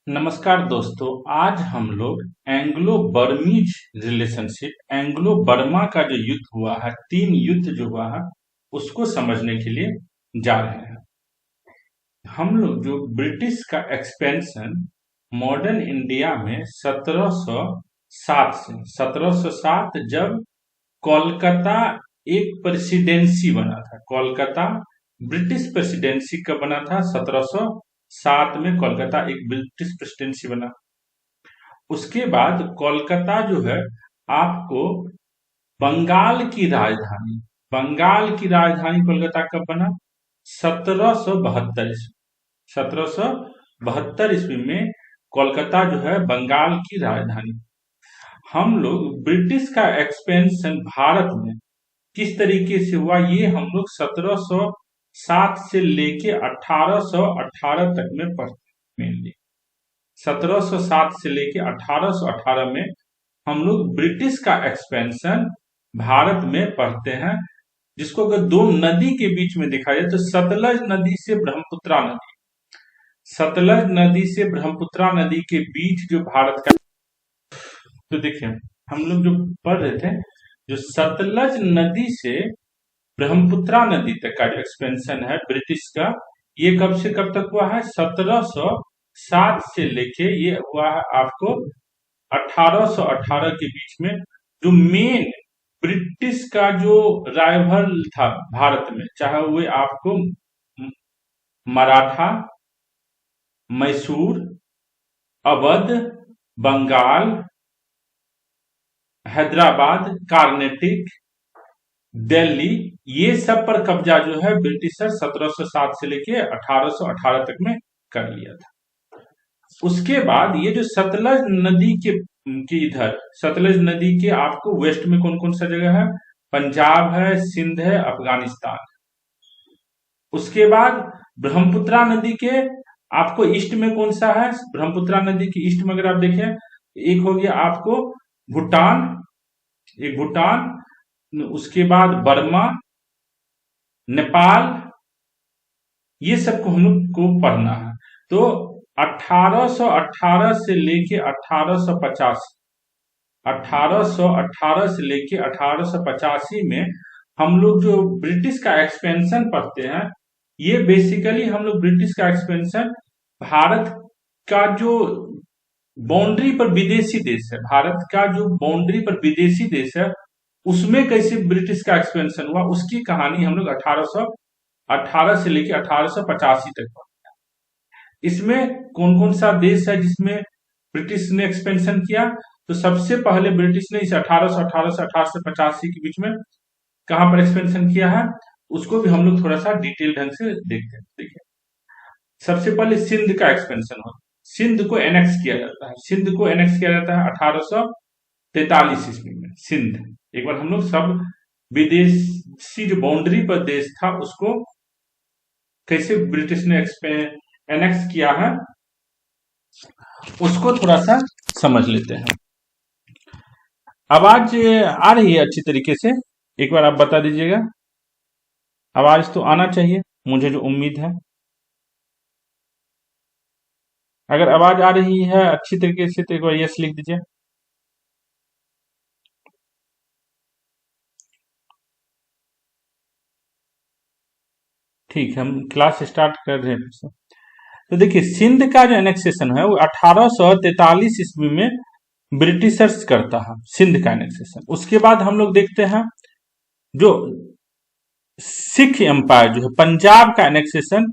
नमस्कार दोस्तों। आज हम लोग Anglo Burmese relationship Anglo Burma का जो युद्ध हुआ है, 3 युद्ध जो हुआ है उसको समझने के लिए जा रहे हैं। हम लोग जो ब्रिटिश का एक्सपेंशन मॉडर्न इंडिया में 1707 से 1707 जब कोलकाता एक प्रेसिडेंसी बना था। कोलकाता ब्रिटिश प्रेसिडेंसी कब बना था? 1707 में कोलकाता एक ब्रिटिश प्रेसिडेंसी बना। उसके बाद कोलकाता जो है आपको बंगाल की राजधानी कोलकाता कब बना? 1772 ईस्वी। 1772 ईस्वी में कोलकाता जो है बंगाल की राजधानी। हम लोग ब्रिटिश का एक्सपेंशन भारत में किस तरीके से हुआ, ये हम लोग 1707 से लेके 1818 तक में पढ़ते हैं। मेनली 1707 से लेके 1818 में हम लोग ब्रिटिश का एक्सपेंशन भारत में पढ़ते हैं, जिसको अगर दो नदी के बीच में देखा जाए तो सतलज नदी से ब्रह्मपुत्रा नदी के बीच जो भारत का, तो देखिए हम लोग जो पढ़ रहे थे, जो सतलज नदी से ब्रह्मपुत्रा नदी तक का जो एक्सपेंशन है ब्रिटिश का, ये कब से कब तक हुआ है? 1707 से लेके ये हुआ है आपको 1818 के बीच में। जो मेन ब्रिटिश का जो राइवल था भारत में, चाहे वो आपको मराठा, मैसूर, अवध, बंगाल, हैदराबाद, कार्नेटिक, दिल्ली, ये सब पर कब्जा जो है ब्रिटिशर 1707 से लेके 1818 तक में कर लिया था। उसके बाद ये जो सतलज नदी के इधर, सतलज नदी के आपको वेस्ट में कौन कौन सा जगह है? पंजाब है, सिंध है, अफगानिस्तान। उसके बाद ब्रह्मपुत्रा नदी के आपको ईस्ट में कौन सा है? ब्रह्मपुत्रा नदी के ईस्ट में अगर आप देखें, एक हो गया आपको भूटान, एक भूटान, उसके बाद बर्मा, नेपाल, ये सबको हम लोग को पढ़ना है। तो 1818 से लेके 1885, 1818 से लेके 1885 में हम लोग जो ब्रिटिश का एक्सपेंशन पढ़ते हैं, ये बेसिकली हम लोग ब्रिटिश का एक्सपेंशन भारत का जो बाउंड्री पर विदेशी देश है, भारत का जो बाउंड्री पर विदेशी देश है, उसमें कैसे ब्रिटिश का एक्सपेंशन हुआ, उसकी कहानी हम लोग 1818 से लेके 1885 तक पढ़ते हैं। इसमें कौन कौन सा देश है जिसमें ब्रिटिश ने एक्सपेंशन किया? तो सबसे पहले ब्रिटिश ने इस 1818 से 1885 के बीच में कहां पर एक्सपेंशन किया है, उसको भी हम लोग थोड़ा सा डिटेल ढंग से देखते हैं। देखिए, सबसे पहले सिंध का एक्सपेंशन हो, सिंध को एनेक्स किया जाता है। सिंध को एनेक्स किया जाता है 1843 ईस्वी में। सिंध, एक बार हम लोग सब विदेशी जो बाउंड्री पर देश था उसको कैसे ब्रिटिश ने एनेक्स किया है, उसको थोड़ा सा समझ लेते हैं। आवाज आ रही है अच्छी तरीके से? एक बार आप बता दीजिएगा। आवाज तो आना चाहिए, मुझे जो उम्मीद है। अगर आवाज आ रही है अच्छी तरीके से तो एक बार यस लिख दीजिए। ठीक है, हम क्लास स्टार्ट कर रहे हैं फिर से। तो देखिए, सिंध का जो एनेक्सेशन है वो 1843 ईस्वी में ब्रिटिशर्स करता है, सिंध का एनेक्सेशन। उसके बाद हम लोग देखते हैं जो सिख एम्पायर जो है, पंजाब का एनेक्सेशन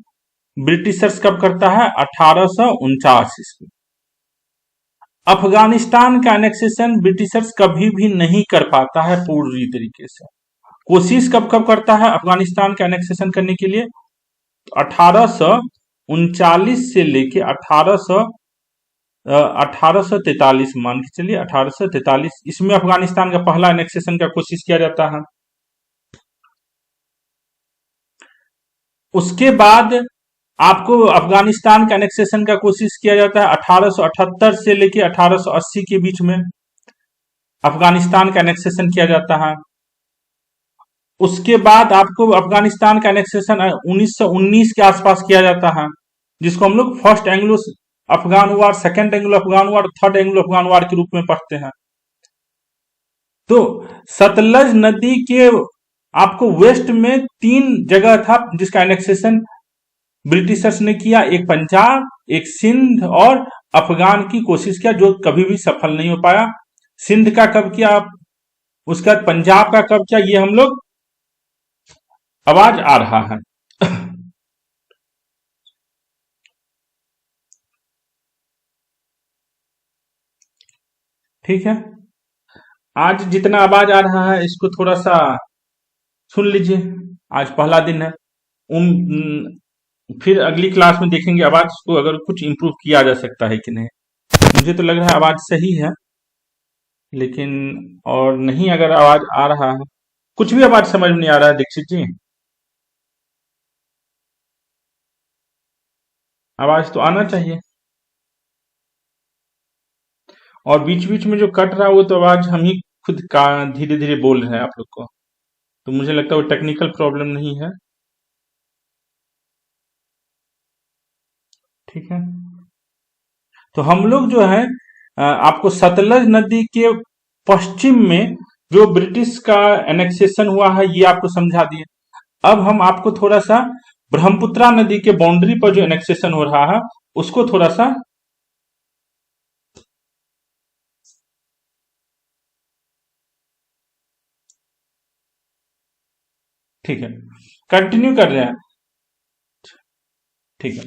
ब्रिटिशर्स कब करता है? 1849 ईस्वी। अफगानिस्तान का एनेक्सेशन ब्रिटिशर्स कभी भी नहीं कर पाता है पूरी तरीके से। कोशिश कब कब करता है अफगानिस्तान का एनेक्सेशन करने के लिए? तो 1839 से लेके 1843 मान के चलिए, 1843 इसमें अफगानिस्तान का पहला एनेक्सेशन का कोशिश किया जाता है। उसके बाद आपको अफगानिस्तान का एनेक्सेशन का कोशिश किया जाता है 1878 से लेके 1880 के बीच में अफगानिस्तान का एनेक्सेशन किया जाता है। उसके बाद आपको अफगानिस्तान का एनेक्सेशन 1919 के आसपास किया जाता है, जिसको हम लोग फर्स्ट एंग्लो अफगान वार, सेकेंड एंग्लो अफगान वार, थर्ड एंग्लो अफगान वार के रूप में पढ़ते हैं। तो सतलज नदी के आपको वेस्ट में 3 जगह था जिसका एनेक्सेशन ब्रिटिशर्स ने किया। एक पंजाब, एक सिंध और अफगान की कोशिश किया, जो कभी भी सफल नहीं हो पाया। सिंध का कब किया, उसके बाद पंजाब का कब किया, ये हम लोग आवाज आ रहा है। ठीक है, आज जितना आवाज आ रहा है इसको थोड़ा सा सुन लीजिए। आज पहला दिन है। फिर अगली क्लास में देखेंगे आवाज को अगर कुछ इम्प्रूव किया जा सकता है कि नहीं। मुझे तो लग रहा है आवाज सही है, लेकिन और नहीं अगर आवाज आ रहा है, कुछ भी आवाज समझ में नहीं आ रहा है दीक्षित जी, आवाज तो आना चाहिए। और बीच बीच में जो कट रहा है वो तो आवाज हम ही खुद का धीरे धीरे बोल रहे हैं आप लोग को, तो मुझे लगता है वो टेक्निकल प्रॉब्लम नहीं है। ठीक है, तो हम लोग जो है आपको सतलज नदी के पश्चिम में जो ब्रिटिश का एनेक्सेशन हुआ है ये आपको समझा दिए। अब हम आपको थोड़ा सा ब्रह्मपुत्रा नदी के बाउंड्री पर जो एनेक्सेशन हो रहा है उसको थोड़ा सा, ठीक है, कंटिन्यू कर रहे हैं। ठीक है,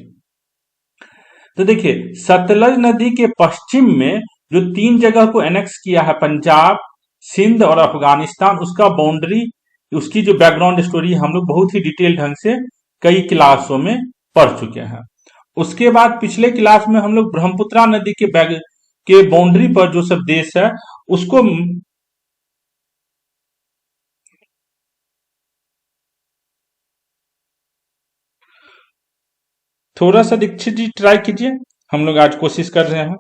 तो देखिए सतलज नदी के पश्चिम में जो 3 जगह को एनेक्स किया है, पंजाब, सिंध और अफगानिस्तान, उसका बाउंड्री, उसकी जो बैकग्राउंड स्टोरी हम लोग बहुत ही डिटेल ढंग से कई क्लासों में पढ़ चुके हैं। उसके बाद पिछले क्लास में हम लोग ब्रह्मपुत्रा नदी के बाउंड्री पर जो सब देश है उसको थोड़ा सा दीक्षित जी ट्राई कीजिए। हम लोग आज कोशिश कर रहे हैं,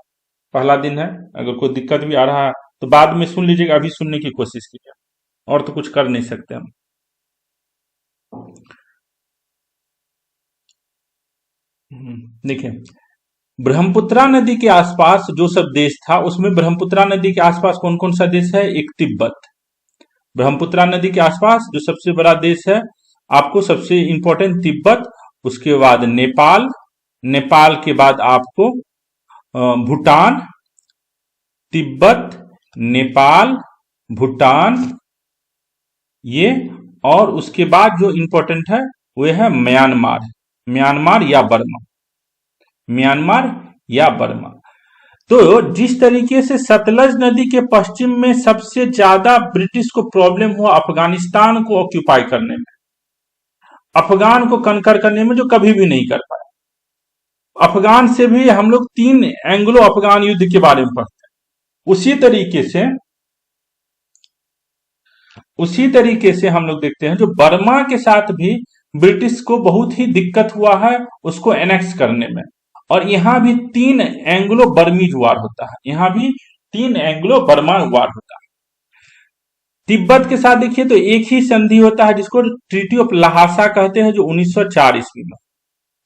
पहला दिन है, अगर कोई दिक्कत भी आ रहा है तो बाद में सुन लीजिएगा, अभी सुनने की कोशिश कीजिए, और तो कुछ कर नहीं सकते हम। देखिए ब्रह्मपुत्रा नदी के आसपास जो सब देश था उसमें ब्रह्मपुत्रा नदी के आसपास कौन कौन सा देश है, एक तिब्बत। ब्रह्मपुत्रा नदी के आसपास जो सबसे बड़ा देश है आपको सबसे इंपॉर्टेंट तिब्बत, उसके बाद नेपाल, नेपाल के बाद आपको भूटान, तिब्बत, नेपाल, भूटान, ये, और उसके बाद जो इंपॉर्टेंट है वो है म्यांमार, म्यांमार या बर्मा, म्यांमार या बर्मा। तो जिस तरीके से सतलज नदी के पश्चिम में सबसे ज्यादा ब्रिटिश को प्रॉब्लम हुआ अफगानिस्तान को ऑक्यूपाई करने में, अफगान को कनकर करने में, जो कभी भी नहीं कर पाए। अफगान से भी हम लोग 3 एंग्लो अफगान युद्ध के बारे में पढ़ते हैं। उसी तरीके से हम लोग देखते हैं जो बर्मा के साथ भी ब्रिटिश को बहुत ही दिक्कत हुआ है उसको एनेक्स करने में, और यहां भी 3 एंग्लो बर्मीज वार होता है, यहां भी 3 एंग्लो बर्मा वार होता है। तिब्बत के साथ देखिए तो एक ही संधि होता है जिसको ट्रीटी ऑफ लहासा कहते हैं, जो 1904 ईस्वी में,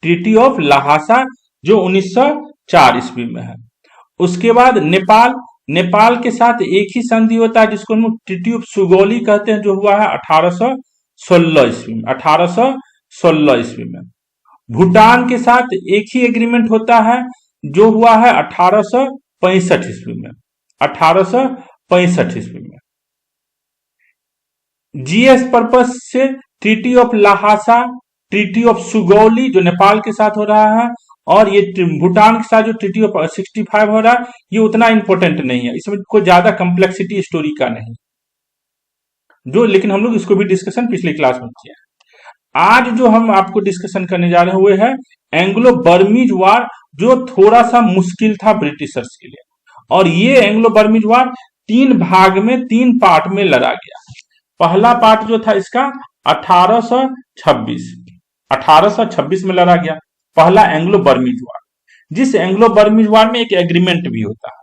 ट्रीटी ऑफ लहासा जो 1904 ईस्वी में है। उसके बाद नेपाल, नेपाल के साथ एक ही संधि होता है जिसको हम ट्रीटी ऑफ सुगौली कहते हैं, जो हुआ है 1816 ईस्वी में, 1816 ईस्वी में। भूटान के साथ एक ही एग्रीमेंट होता है जो हुआ है 1865 ईस्वी में, 1865 ईस्वी में। जीएस पर्पस से treaty of Lhasa, treaty of Sugauli जो नेपाल के साथ हो रहा है, और ये भूटान के साथ जो ट्रीटी ऑफ 65 हो रहा है, ये उतना इंपॉर्टेंट नहीं है, इसमें कोई ज्यादा कम्प्लेक्सिटी स्टोरी का नहीं जो, लेकिन हम लोग इसको भी डिस्कशन पिछली क्लास में किया। आज जो हम आपको डिस्कशन करने जा रहे हैं वो है एंग्लो बर्मीज वार, जो थोड़ा सा मुश्किल था ब्रिटिशर्स के लिए। और ये एंग्लो बर्मीज वार 3 भाग में, 3 पार्ट में लड़ा गया। पहला पार्ट जो था इसका 1826 में लड़ा गया, पहला एंग्लो बर्मीज वार, जिस एंग्लो बर्मीज वार में एक एग्रीमेंट भी होता है।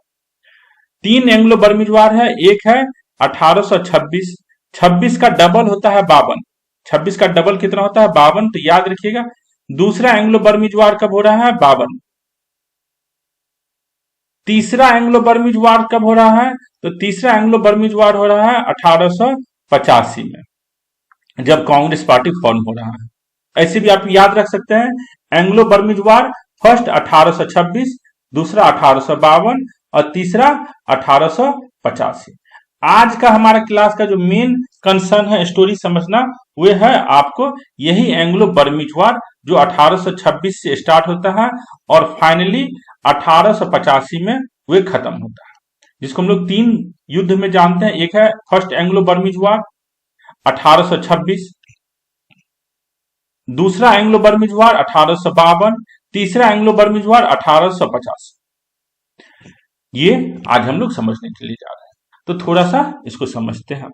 3 एंग्लो बर्मीज वार है, एक है 1826, 26 का डबल होता है 52, 26 का डबल कितना होता है 52, तो याद रखिएगा। दूसरा एंग्लो बर्मीज वार कब हो रहा है 52, तीसरा एंग्लो बर्मीज वार कब हो रहा है? तो तीसरा एंग्लो बर्मीज वार हो रहा है 1885 में, जब कांग्रेस पार्टी फॉर्म हो रहा है। ऐसे भी आप याद रख सकते हैं, एंग्लो बर्मीज वार फर्स्ट 1826, दूसरा 1852 और तीसरा 1885। आज का हमारा क्लास का जो मेन कंसर्न है स्टोरी समझना, वो है आपको यही एंग्लो बर्मीज वार जो 1826 से स्टार्ट होता है और फाइनली 1885 में वो खत्म होता है, जिसको हम लोग 3 युद्ध में जानते हैं। एक है फर्स्ट एंग्लो बर्मीज वार 1826, दूसरा एंग्लो बर्मीज वार 1852, तीसरा एंग्लो बर्मीज वार 1850। ये आज हम लोग समझने के लिए जा रहे हैं, तो थोड़ा सा इसको समझते हैं।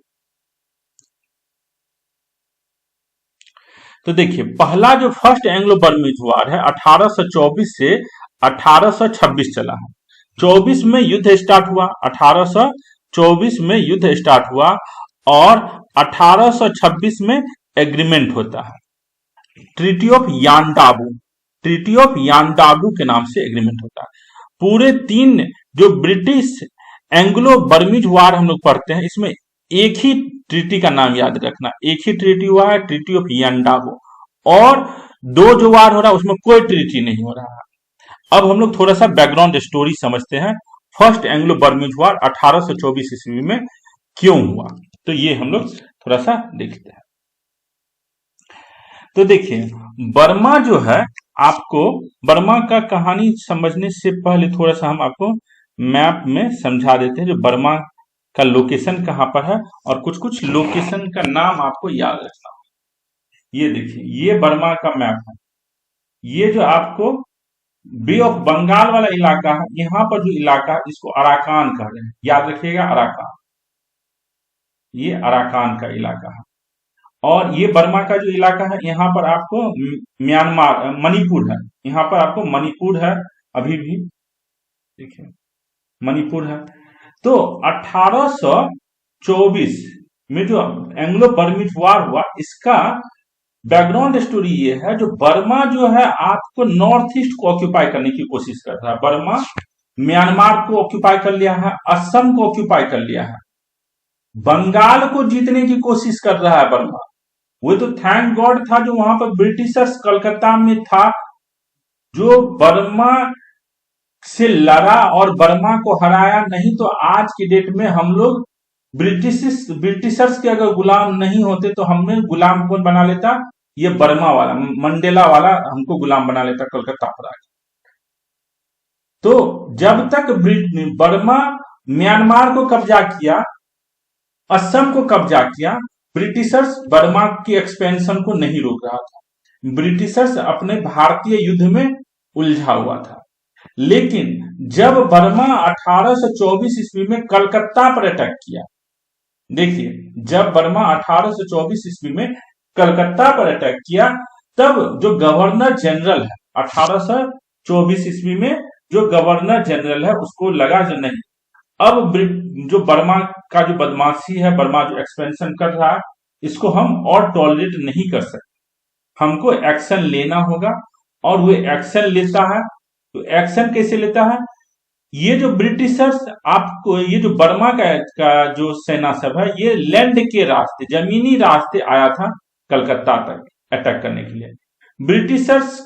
तो देखिए, पहला जो फर्स्ट एंग्लो बर्मीज वार है 1824 से 1826 चला है। 24 में युद्ध स्टार्ट हुआ, 1824 में युद्ध स्टार्ट हुआ और 1826 में एग्रीमेंट होता है, ट्रीटी ऑफ यानडाबू। ट्रीटी ऑफ यानडाबू के नाम से एग्रीमेंट होता है। पूरे 3 जो ब्रिटिश एंग्लो बर्मीज वार हम लोग पढ़ते हैं, इसमें एक ही ट्रीटी का नाम याद रखना, एक ही ट्रीटी हुआ है, ट्रीटी ऑफ यानडाबू। और 2 जो वार हो रहा है उसमें कोई ट्रीटी नहीं हो रहा है। अब हम लोग थोड़ा सा बैकग्राउंड स्टोरी समझते हैं, फर्स्ट एंग्लो बर्मीज वार 1824 ईस्वी में क्यों हुआ, तो ये हम लोग थोड़ा सा देखते हैं। तो देखिए, बर्मा जो है, आपको बर्मा का कहानी समझने से पहले थोड़ा सा हम आपको मैप में समझा देते हैं, जो बर्मा का लोकेशन कहां पर है और कुछ कुछ लोकेशन का नाम आपको याद रखना। ये देखिए, ये बर्मा का मैप है। ये जो आपको बे ऑफ बंगाल वाला इलाका है, यहाँ पर जो इलाका है इसको अराकान कह रहे हैं, याद रखिएगा अराकान। ये अराकान का इलाका है। और ये बर्मा का जो इलाका है, यहाँ पर आपको म्यांमार मणिपुर है, यहाँ पर आपको मणिपुर है, अभी भी देखिए मणिपुर है। तो 1824 में जो एंग्लो बर्मीज वार हुआ, इसका बैकग्राउंड स्टोरी ये है, जो बर्मा जो है आपको नॉर्थ ईस्ट को ऑक्यूपाई करने की कोशिश कर रहा है। बर्मा म्यांमार को ऑक्यूपाई कर लिया है, असम को ऑक्यूपाई कर लिया है, बंगाल को जीतने की कोशिश कर रहा है बर्मा। वो तो थैंक गॉड था जो वहां पर ब्रिटिशर्स कलकत्ता में था, जो बर्मा से लड़ा और बर्मा को हराया। नहीं तो आज की डेट में हम लोग ब्रिटिशर्स के अगर गुलाम नहीं होते तो हमें गुलाम कौन बना लेता? ये बर्मा वाला, मंडेला वाला हमको गुलाम बना लेता कलकत्ता पर आके। तो जब तक बर्मा म्यांमार को कब्जा किया, असम को कब्जा किया, ब्रिटिशर्स बर्मा की एक्सपेंशन को नहीं रोक रहा था। ब्रिटिशर्स अपने भारतीय युद्ध में उलझा हुआ था। लेकिन जब बर्मा 1824 ईस्वी में कलकत्ता पर अटैक किया, देखिए जब बर्मा 1824 ईस्वी में कलकत्ता पर अटैक किया, तब जो गवर्नर जनरल है 1824 ईस्वी में जो गवर्नर जनरल है, उसको लगा जो नहीं, अब जो बर्मा का जो बदमाशी है, बर्मा जो एक्सपेंशन कर रहा है, इसको हम और टॉलरेट नहीं कर सकते, हमको एक्शन लेना होगा। और वो एक्शन लेता है, तो एक्शन कैसे लेता है? ये जो ब्रिटिशर्स आपको, ये जो बर्मा का जो सेना सब है, ये लैंड के रास्ते, जमीनी रास्ते आया था कलकत्ता तक अटैक करने के लिए। ब्रिटिशर्स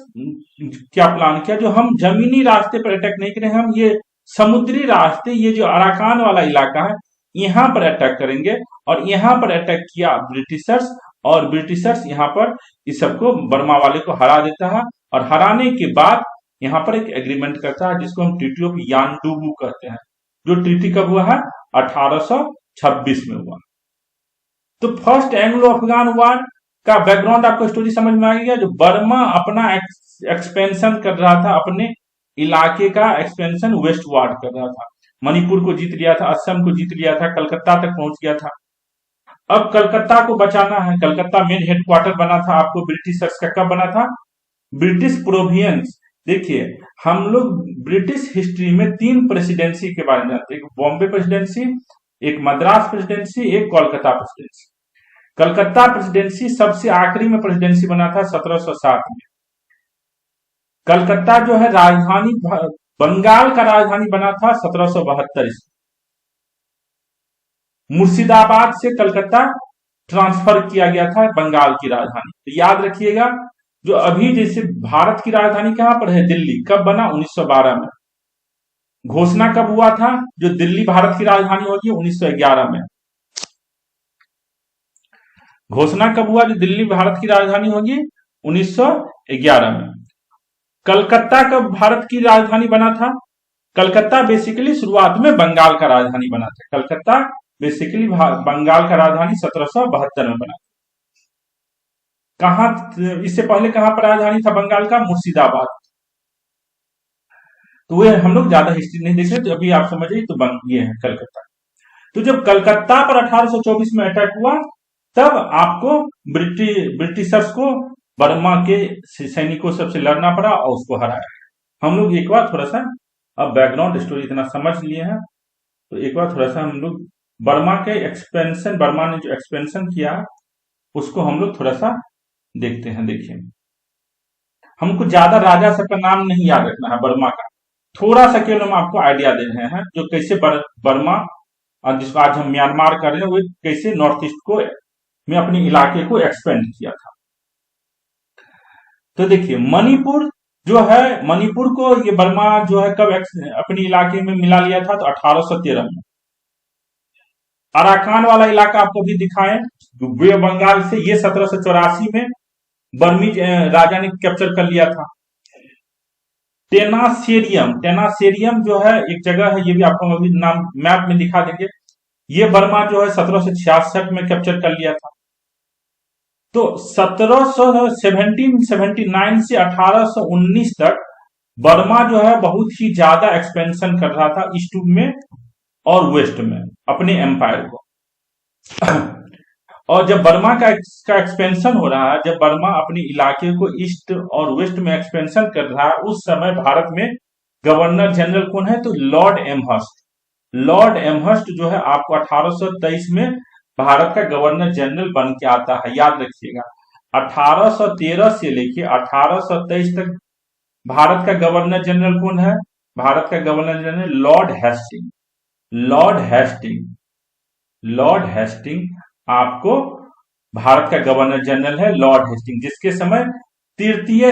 क्या प्लान किया, जो हम जमीनी रास्ते पर अटैक नहीं करें, हम ये समुद्री रास्ते, ये जो अराकान वाला इलाका है, यहां पर अटैक करेंगे। और यहां पर अटैक किया ब्रिटिशर्स, और ब्रिटिशर्स यहां पर इस सबको, बर्मा वाले को हरा देता है। और हराने के बाद यहां पर एक एग्रीमेंट करता है, जिसको हम ट्रीटी ऑफ यानडुबू कहते हैं, जो ट्रीटी कब हुआ है? 1826 में हुआ। तो फर्स्ट एंग्लो अफगान वार का बैकग्राउंड आपको स्टोरी समझ में आ गया, जो बर्मा अपना एक्सपेंशन कर रहा था, अपने इलाके का एक्सपेंशन वेस्ट वार्ड कर रहा था, मणिपुर को जीत लिया था, असम को जीत लिया था, कलकत्ता तक पहुंच गया था। अब कलकत्ता को बचाना है। कलकत्ता मेन हेडक्वार्टर बना था आपको ब्रिटिशर्स का, कब बना था? ब्रिटिश प्रोवियंस। देखिए, हम लोग ब्रिटिश हिस्ट्री में 3 प्रेसिडेंसी के बारे में जानते हैं, एक बॉम्बे प्रेसिडेंसी, एक मद्रास प्रेसिडेंसी, एक कोलकाता प्रेसिडेंसी। कलकत्ता प्रेसिडेंसी सबसे आखिरी में प्रेसिडेंसी बना था 1760 में। कलकत्ता जो है राजधानी बंगाल का राजधानी बना था 1772 ईस्वी। मुर्शिदाबाद से कलकत्ता ट्रांसफर किया गया था बंगाल की राजधानी। तो याद रखिएगा, जो अभी जैसे भारत की राजधानी कहां पर है, दिल्ली, कब बना, 1912 में। घोषणा कब हुआ था, जो दिल्ली भारत की राजधानी होगी, 1911 में। घोषणा कब हुआ जो दिल्ली भारत की राजधानी होगी, 1911 में। कलकत्ता कब भारत की राजधानी बना था, कलकत्ता बेसिकली शुरुआत में बंगाल का राजधानी बना था। कलकत्ता बेसिकली बंगाल का राजधानी 1772 में बना था। कहां, इससे पहले कहां पर राजधानी था बंगाल का, मुर्शिदाबाद। तो वे हम लोग ज्यादा हिस्ट्री नहीं देख रहे, तो अभी आप समझिए, तो ये है कलकत्ता। तो जब कलकत्ता पर 1824 में अटैक हुआ, तब आपको ब्रिटिशर्स को बर्मा के सैनिकों सबसे लड़ना पड़ा और उसको हराया। हम लोग एक बार थोड़ा सा, अब बैकग्राउंड स्टोरी इतना समझ लिए हैं, तो एक बार थोड़ा सा हम लोग बर्मा के एक्सपेंशन, बर्मा ने जो एक्सपेंशन किया उसको हम लोग थोड़ा सा देखते हैं। देखिए, हमको ज्यादा राजा सबका नाम नहीं याद रखना है बर्मा का, थोड़ा सा केवल हम आपको आइडिया दे रहे हैं, जो कैसे बर्मा, और जिसको आज हम म्यांमार कर रहे हैं, वो कैसे नॉर्थ ईस्ट को में अपने इलाके को एक्सपेंड किया था। तो देखिए, मणिपुर जो है, मणिपुर को ये बर्मा जो है कब अपने इलाके में मिला लिया था, तो 1813 में। अराकान वाला इलाका आपको भी दिखाएं, वे बंगाल से, ये 1784 में बर्मी राजा ने कैप्चर कर लिया था। टेनासेरियम जो है एक जगह है, ये भी आपको अभी नाम मैप में दिखा देंगे। ये बर्मा जो है 1766 में कैप्चर कर लिया था। तो 1779 से 1819 तक बर्मा जो है बहुत ही ज्यादा एक्सपेंशन कर रहा था ईस्ट में और वेस्ट में अपने एम्पायर को। और जब बर्मा का एक्सपेंशन हो रहा है, जब बर्मा अपने इलाके को ईस्ट और वेस्ट में एक्सपेंशन कर रहा है, उस समय भारत में गवर्नर जनरल कौन है, तो लॉर्ड एमहर्स्ट। लॉर्ड एमहर्स्ट जो है आपको 1823 में भारत का गवर्नर जनरल बन के आता है। याद रखिएगा, 1813 से लेके 1823 तक भारत का गवर्नर जनरल कौन है, भारत का governor general Lord Hasting. Lord Hasting, Lord Hasting आपको भारत का गवर्नर जनरल है, लॉर्ड हेस्टिंग, जिसके समय तृतीय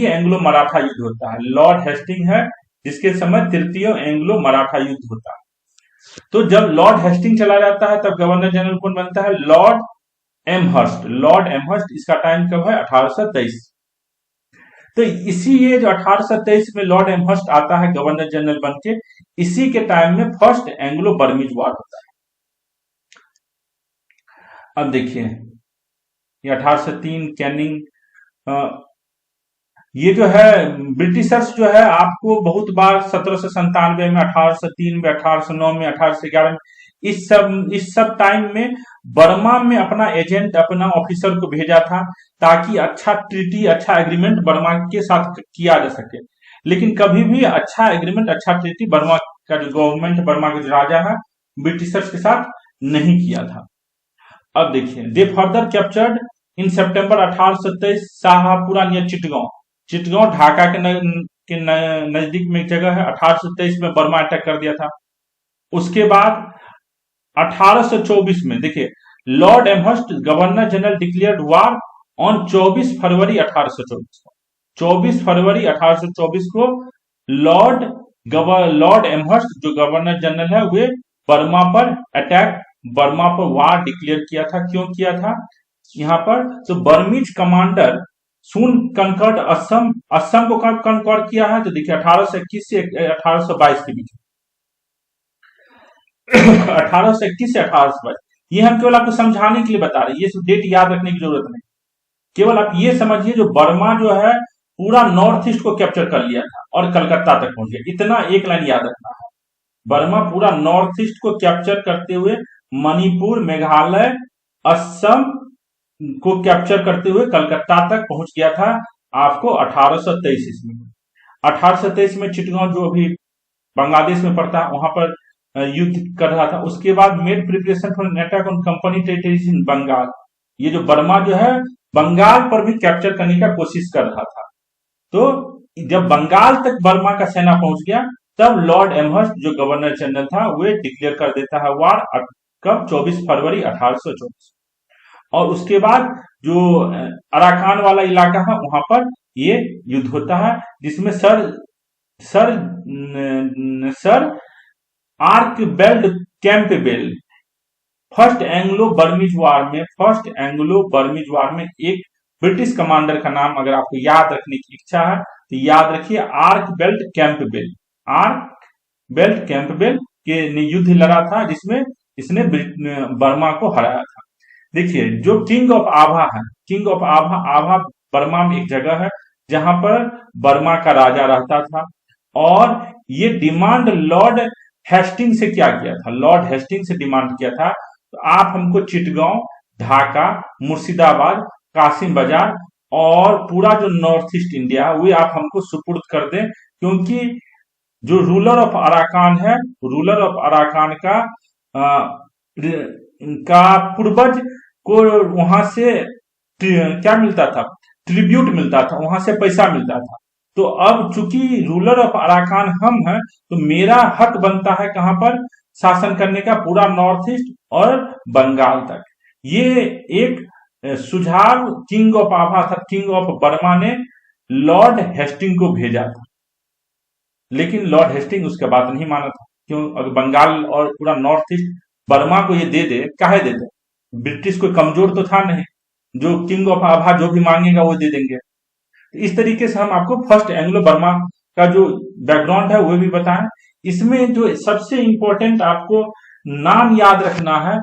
एंग्लो मराठा युद्ध होता है। लॉर्ड हेस्टिंग है जिसके समय तृतीय एंग्लो मराठा युद्ध होता है। तो जब लॉर्ड हेस्टिंग चला जाता है, तब गवर्नर जनरल कौन बनता है, लॉर्ड एमहर्स्ट। लॉर्ड एमहर्स्ट, इसका टाइम कब है, 1823। तो इसी ये जो 1823 में लॉर्ड एमहर्स्ट आता है गवर्नर जनरल बन के, इसी के टाइम में फर्स्ट एंग्लो बर्मीज वॉर होता है। अब देखिए, ये 1803 कैनिंग, ये जो है ब्रिटिशर्स जो है आपको बहुत बार 1797 में, 1803 में, 1809 में, 1811 में, इस सब टाइम में बर्मा में अपना एजेंट, अपना ऑफिसर को भेजा था, ताकि अच्छा ट्रीटी, अच्छा एग्रीमेंट बर्मा के साथ किया जा सके। लेकिन कभी भी अच्छा एग्रीमेंट, अच्छा ट्रीटी बर्मा का जो गवर्नमेंट, बर्मा के जो राजा है, ब्रिटिशर्स के साथ नहीं किया था। अब देखिए, दे further captured in September 1827 Shahpura near Chittagong. Chittagong Dhaka के नजदीक में एक जगह है। 1823 में बर्मा अटैक कर दिया था। उसके बाद 1824 में देखिए, Lord Amherst governor general declared war on 24 फरवरी 1824 को। 24 फरवरी 1824 को लॉर्ड एमहर्स्ट जो गवर्नर जनरल है, वे बर्मा पर अटैक, बर्मा पर वार डिक्लेयर किया था। क्यों किया था यहां पर, तो बर्मीज कमांडर सून कंकर्ड असम। असम को कब कंकर्ड किया है, तो देखिए 1821 से 1822 के बीच। 1821 से 1822, ये हम केवल आपको समझाने के लिए बता रहे हैं, ये डेट याद रखने की जरूरत नहीं। केवल आप ये समझिए, जो बर्मा जो है पूरा नॉर्थ ईस्ट को कैप्चर कर लिया था और कलकत्ता तक पहुंच गया। इतना एक लाइन याद रखना है, बर्मा पूरा नॉर्थ ईस्ट को कैप्चर करते हुए मणिपुर, मेघालय, असम को कैप्चर करते हुए कलकत्ता तक पहुंच गया था आपको 1823 ईस्वी में। 1823 में चिटगांव जो अभी बांग्लादेश में पड़ता है, वहां पर युद्ध कर रहा था। उसके बाद made preparation for an attack on company territories in Bengal. ये जो बर्मा जो है बंगाल पर भी कैप्चर करने का कोशिश कर रहा था। तो जब बंगाल तक बर्मा का सेना पहुंच गया, तब लॉर्ड एमहर्स्ट जो गवर्नर जनरल था वे डिक्लेयर कर देता है वार। कब? 24 फरवरी 1824। और उसके बाद जो अराकान वाला इलाका है वहां पर ये युद्ध होता है, जिसमें sir sir Archibald Campbell first Anglo Burmese war में एक ब्रिटिश कमांडर का नाम अगर आपको याद रखने की इच्छा है तो याद रखिए, आर्क बेल्ट कैंपबेल के ने युद्ध लड़ा था, जिसमें इसने बर्मा को हराया था। देखिए, जो किंग ऑफ आभा है, king of Abha, Abha Burma में एक जगह है जहां पर बर्मा का राजा रहता था। और ये डिमांड लॉर्ड हेस्टिंग से क्या किया था? लॉर्ड हेस्टिंग से डिमांड किया था, तो आप हमको चिटगांव, ढाका, मुर्शिदाबाद, कासिम बाजार और पूरा जो नॉर्थ ईस्ट इंडिया है वो आप हमको सुपुर्द कर दें, क्योंकि जो रूलर ऑफ अराकान है, रूलर ऑफ अराकान का पूर्वज को वहां से क्या मिलता था? ट्रिब्यूट मिलता था, वहां से पैसा मिलता था। तो अब चूंकि रूलर ऑफ अराकान हम हैं, तो मेरा हक बनता है कहां पर शासन करने का? पूरा नॉर्थ ईस्ट और बंगाल तक। ये एक सुझाव किंग ऑफ आभा था, किंग ऑफ बर्मा ने लॉर्ड हेस्टिंग को भेजा था, लेकिन लॉर्ड हेस्टिंग उसका बात नहीं माना था। क्यों? अगर बंगाल और पूरा नॉर्थ ईस्ट बर्मा को ये दे दे, काहे दे दे? ब्रिटिश कोई कमजोर तो था नहीं, जो किंग ऑफ आभा जो भी मांगेगा वो दे देंगे। तो इस तरीके से हम आपको फर्स्ट एंग्लो बर्मा का जो बैकग्राउंड है वो भी बताएं। इसमें जो सबसे इंपॉर्टेंट आपको नाम याद रखना है,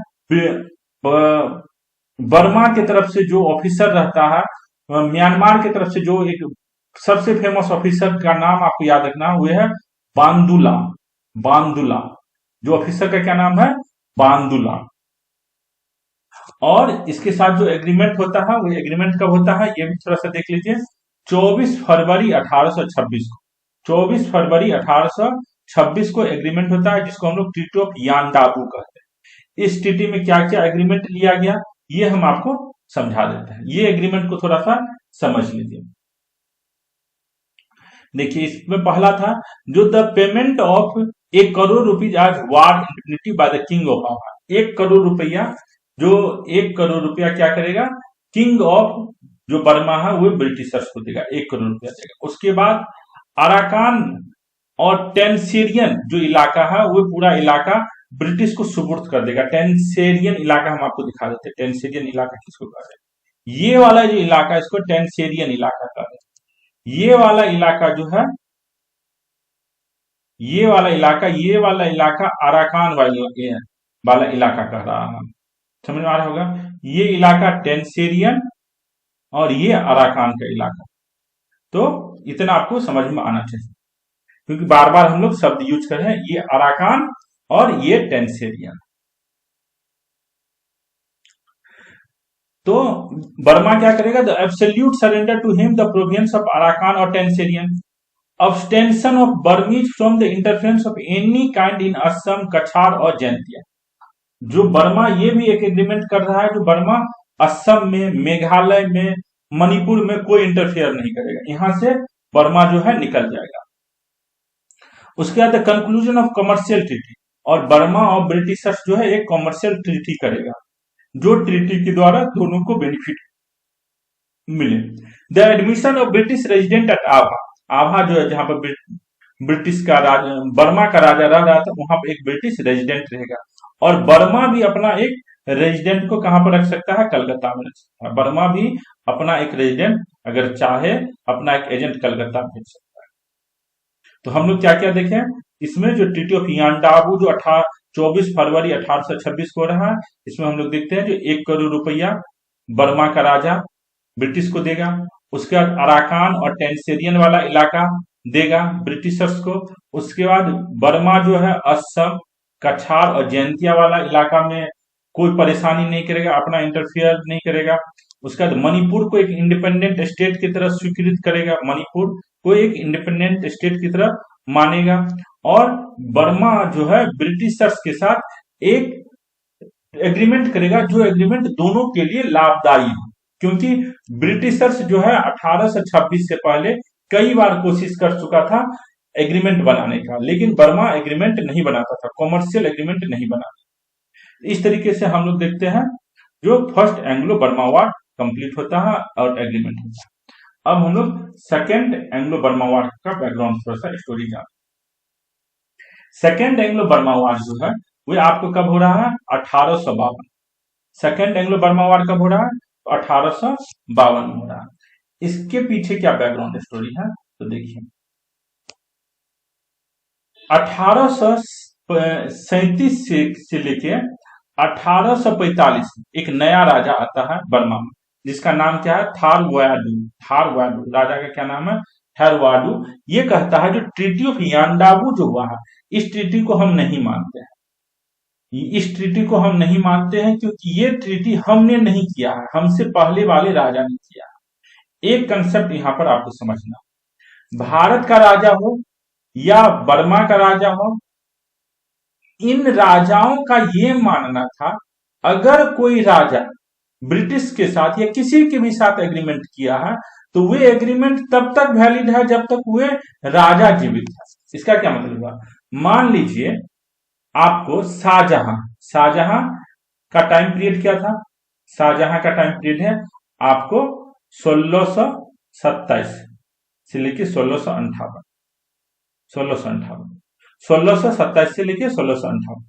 बर्मा की तरफ से जो ऑफिसर रहता है, म्यांमार की तरफ से जो एक सबसे फेमस ऑफिसर का नाम आपको याद रखना वो है बांदुला। बांदुला जो ऑफिसर का क्या नाम है? बांदुला। और इसके साथ जो एग्रीमेंट होता है वो एग्रीमेंट कब होता है ये भी थोड़ा सा देख लीजिए। 24 फरवरी 1826 को, 24 फरवरी 1826 को एग्रीमेंट होता है, जिसको हम लोग ट्रीटी ऑफ यानदाबू कहते हैं। इस ट्रीटी में क्या क्या एग्रीमेंट लिया गया ये हम आपको समझा देते हैं। ये एग्रीमेंट को थोड़ा सा समझ लीजिए। देखिए, इसमें पहला था जो the payment of 1 crore rupees आज वार इंडिग्निटी बाय द किंग ऑफ आभा। 1 करोड़ रुपया, जो 1 करोड़ रुपया क्या करेगा? किंग ऑफ जो बर्मा है वो ब्रिटिशर्स को देगा, 1 करोड़ रुपया देगा। उसके बाद अराकान और टेंसेरियन जो इलाका है वो पूरा इलाका ब्रिटिश को सुपुर्द कर देगा। टेंसेरियन इलाका हम आपको दिखा देते हैं, टेंसेरियन इलाका किसको कहते हैं? ये वाला जो इलाका है इसको टेंसेरियन इलाका कहते हैं। ये वाला इलाका जो है, ये वाला इलाका अराकान वाला इलाका कह रहा है, समझ में आ रहा होगा। ये इलाका टेंसेरियन और ये अराकान का इलाका। तो इतना आपको समझ में आना चाहिए, क्योंकि बार बार हम लोग शब्द यूज कर रहे हैं, ये अराकान और ये टेंसेरियन। तो बर्मा क्या करेगा? The absolute surrender to him the province of Arakan और Tenasserim, abstention of Burmese from the interference of any kind in Assam, कछार और जैंतिया। जो बर्मा ये भी एक एग्रीमेंट कर रहा है, जो बर्मा असम में, मेघालय में, मणिपुर में कोई इंटरफेयर नहीं करेगा, यहां से बर्मा जो है निकल जाएगा। उसके बाद कंक्लूजन ऑफ कमर्शियल ट्रीटी, और बर्मा और ब्रिटिशर्स जो है एक कमर्शियल ट्रीटी करेगा, जो ट्रीटी के द्वारा दोनों को बेनिफिट मिले। The admission of British resident at Ava, Ava जो है जहां पर ब्रिटिश का राजा, बर्मा का राजा रह रहा था, वहां पर एक ब्रिटिश रेजिडेंट रहेगा। और बर्मा भी अपना एक रेजिडेंट को कहां पर रख सकता है? कलकत्ता में रख सकता है। बर्मा भी अपना एक रेजिडेंट अगर चाहे अपना एक एजेंट कलकत्ता भेज सकता है। तो हम लोग क्या क्या देखें इसमें, जो ट्रीटी ऑफ यानदाबू जो 24 फरवरी 1826 को रहा, इसमें हम लोग देखते हैं जो 1 करोड़ रुपया बर्मा का राजा ब्रिटिश को देगा। उसके बाद अराकान और टेंसेरियन वाला इलाका देगा ब्रिटिशर्स को। उसके बाद बर्मा जो है असम, कछार और जैंतिया वाला इलाका में कोई परेशानी नहीं करेगा, अपना इंटरफियर नहीं करेगा। उसके बाद मणिपुर को एक इंडिपेंडेंट स्टेट की तरह स्वीकृत करेगा, मणिपुर को एक इंडिपेंडेंट स्टेट की तरह मानेगा। और बर्मा जो है ब्रिटिशर्स के साथ एक एग्रीमेंट करेगा, जो एग्रीमेंट दोनों के लिए लाभदायी हो, क्योंकि ब्रिटिशर्स जो है 1826 से पहले कई बार कोशिश कर चुका था एग्रीमेंट बनाने का, लेकिन बर्मा एग्रीमेंट नहीं बनाता था, कॉमर्शियल एग्रीमेंट नहीं बना। इस तरीके से हम लोग देखते हैं जो first Anglo Burma war complete होता है और एग्रीमेंट होता है। अब हम लोग सेकेंड एंग्लो बर्मा वॉर का बैकग्राउंड थोड़ा सा स्टोरी जान। सेकेंड एंग्लो बर्मा वॉर जो है वो आपको कब हो रहा है? 1852। सेकेंड एंग्लो बर्मा वॉर कब हो रहा है? तो 1852 में हो रहा है। इसके पीछे क्या बैकग्राउंड स्टोरी है तो देखिए, 1837 से लेके 1845 एक नया राजा आता है बर्मा में, जिसका नाम क्या है? थारवाडू। थारवाडू राजा का क्या नाम है? थारवाडू। ये कहता है जो ट्रीटी ऑफ यांडाबू जो हुआ है, इस ट्रीटी को हम नहीं मानते हैं। इस ट्रीटी को हम नहीं मानते हैं क्योंकि ये ट्रीटी हमने नहीं किया है, हमसे पहले वाले राजा ने किया है। एक कंसेप्ट यहां पर आपको समझना, भारत का राजा हो या बर्मा का राजा हो, इन राजाओं का ये मानना था अगर कोई राजा ब्रिटिश के साथ या किसी के भी साथ एग्रीमेंट किया है तो वे एग्रीमेंट तब तक वैलिड है जब तक वे राजा जीवित है। इसका क्या मतलब हुआ? मान लीजिए आपको शाहजहां का टाइम पीरियड क्या था? शाहजहां का टाइम पीरियड है आपको 1627 से लेके 1658, 1627 से लेके 1658।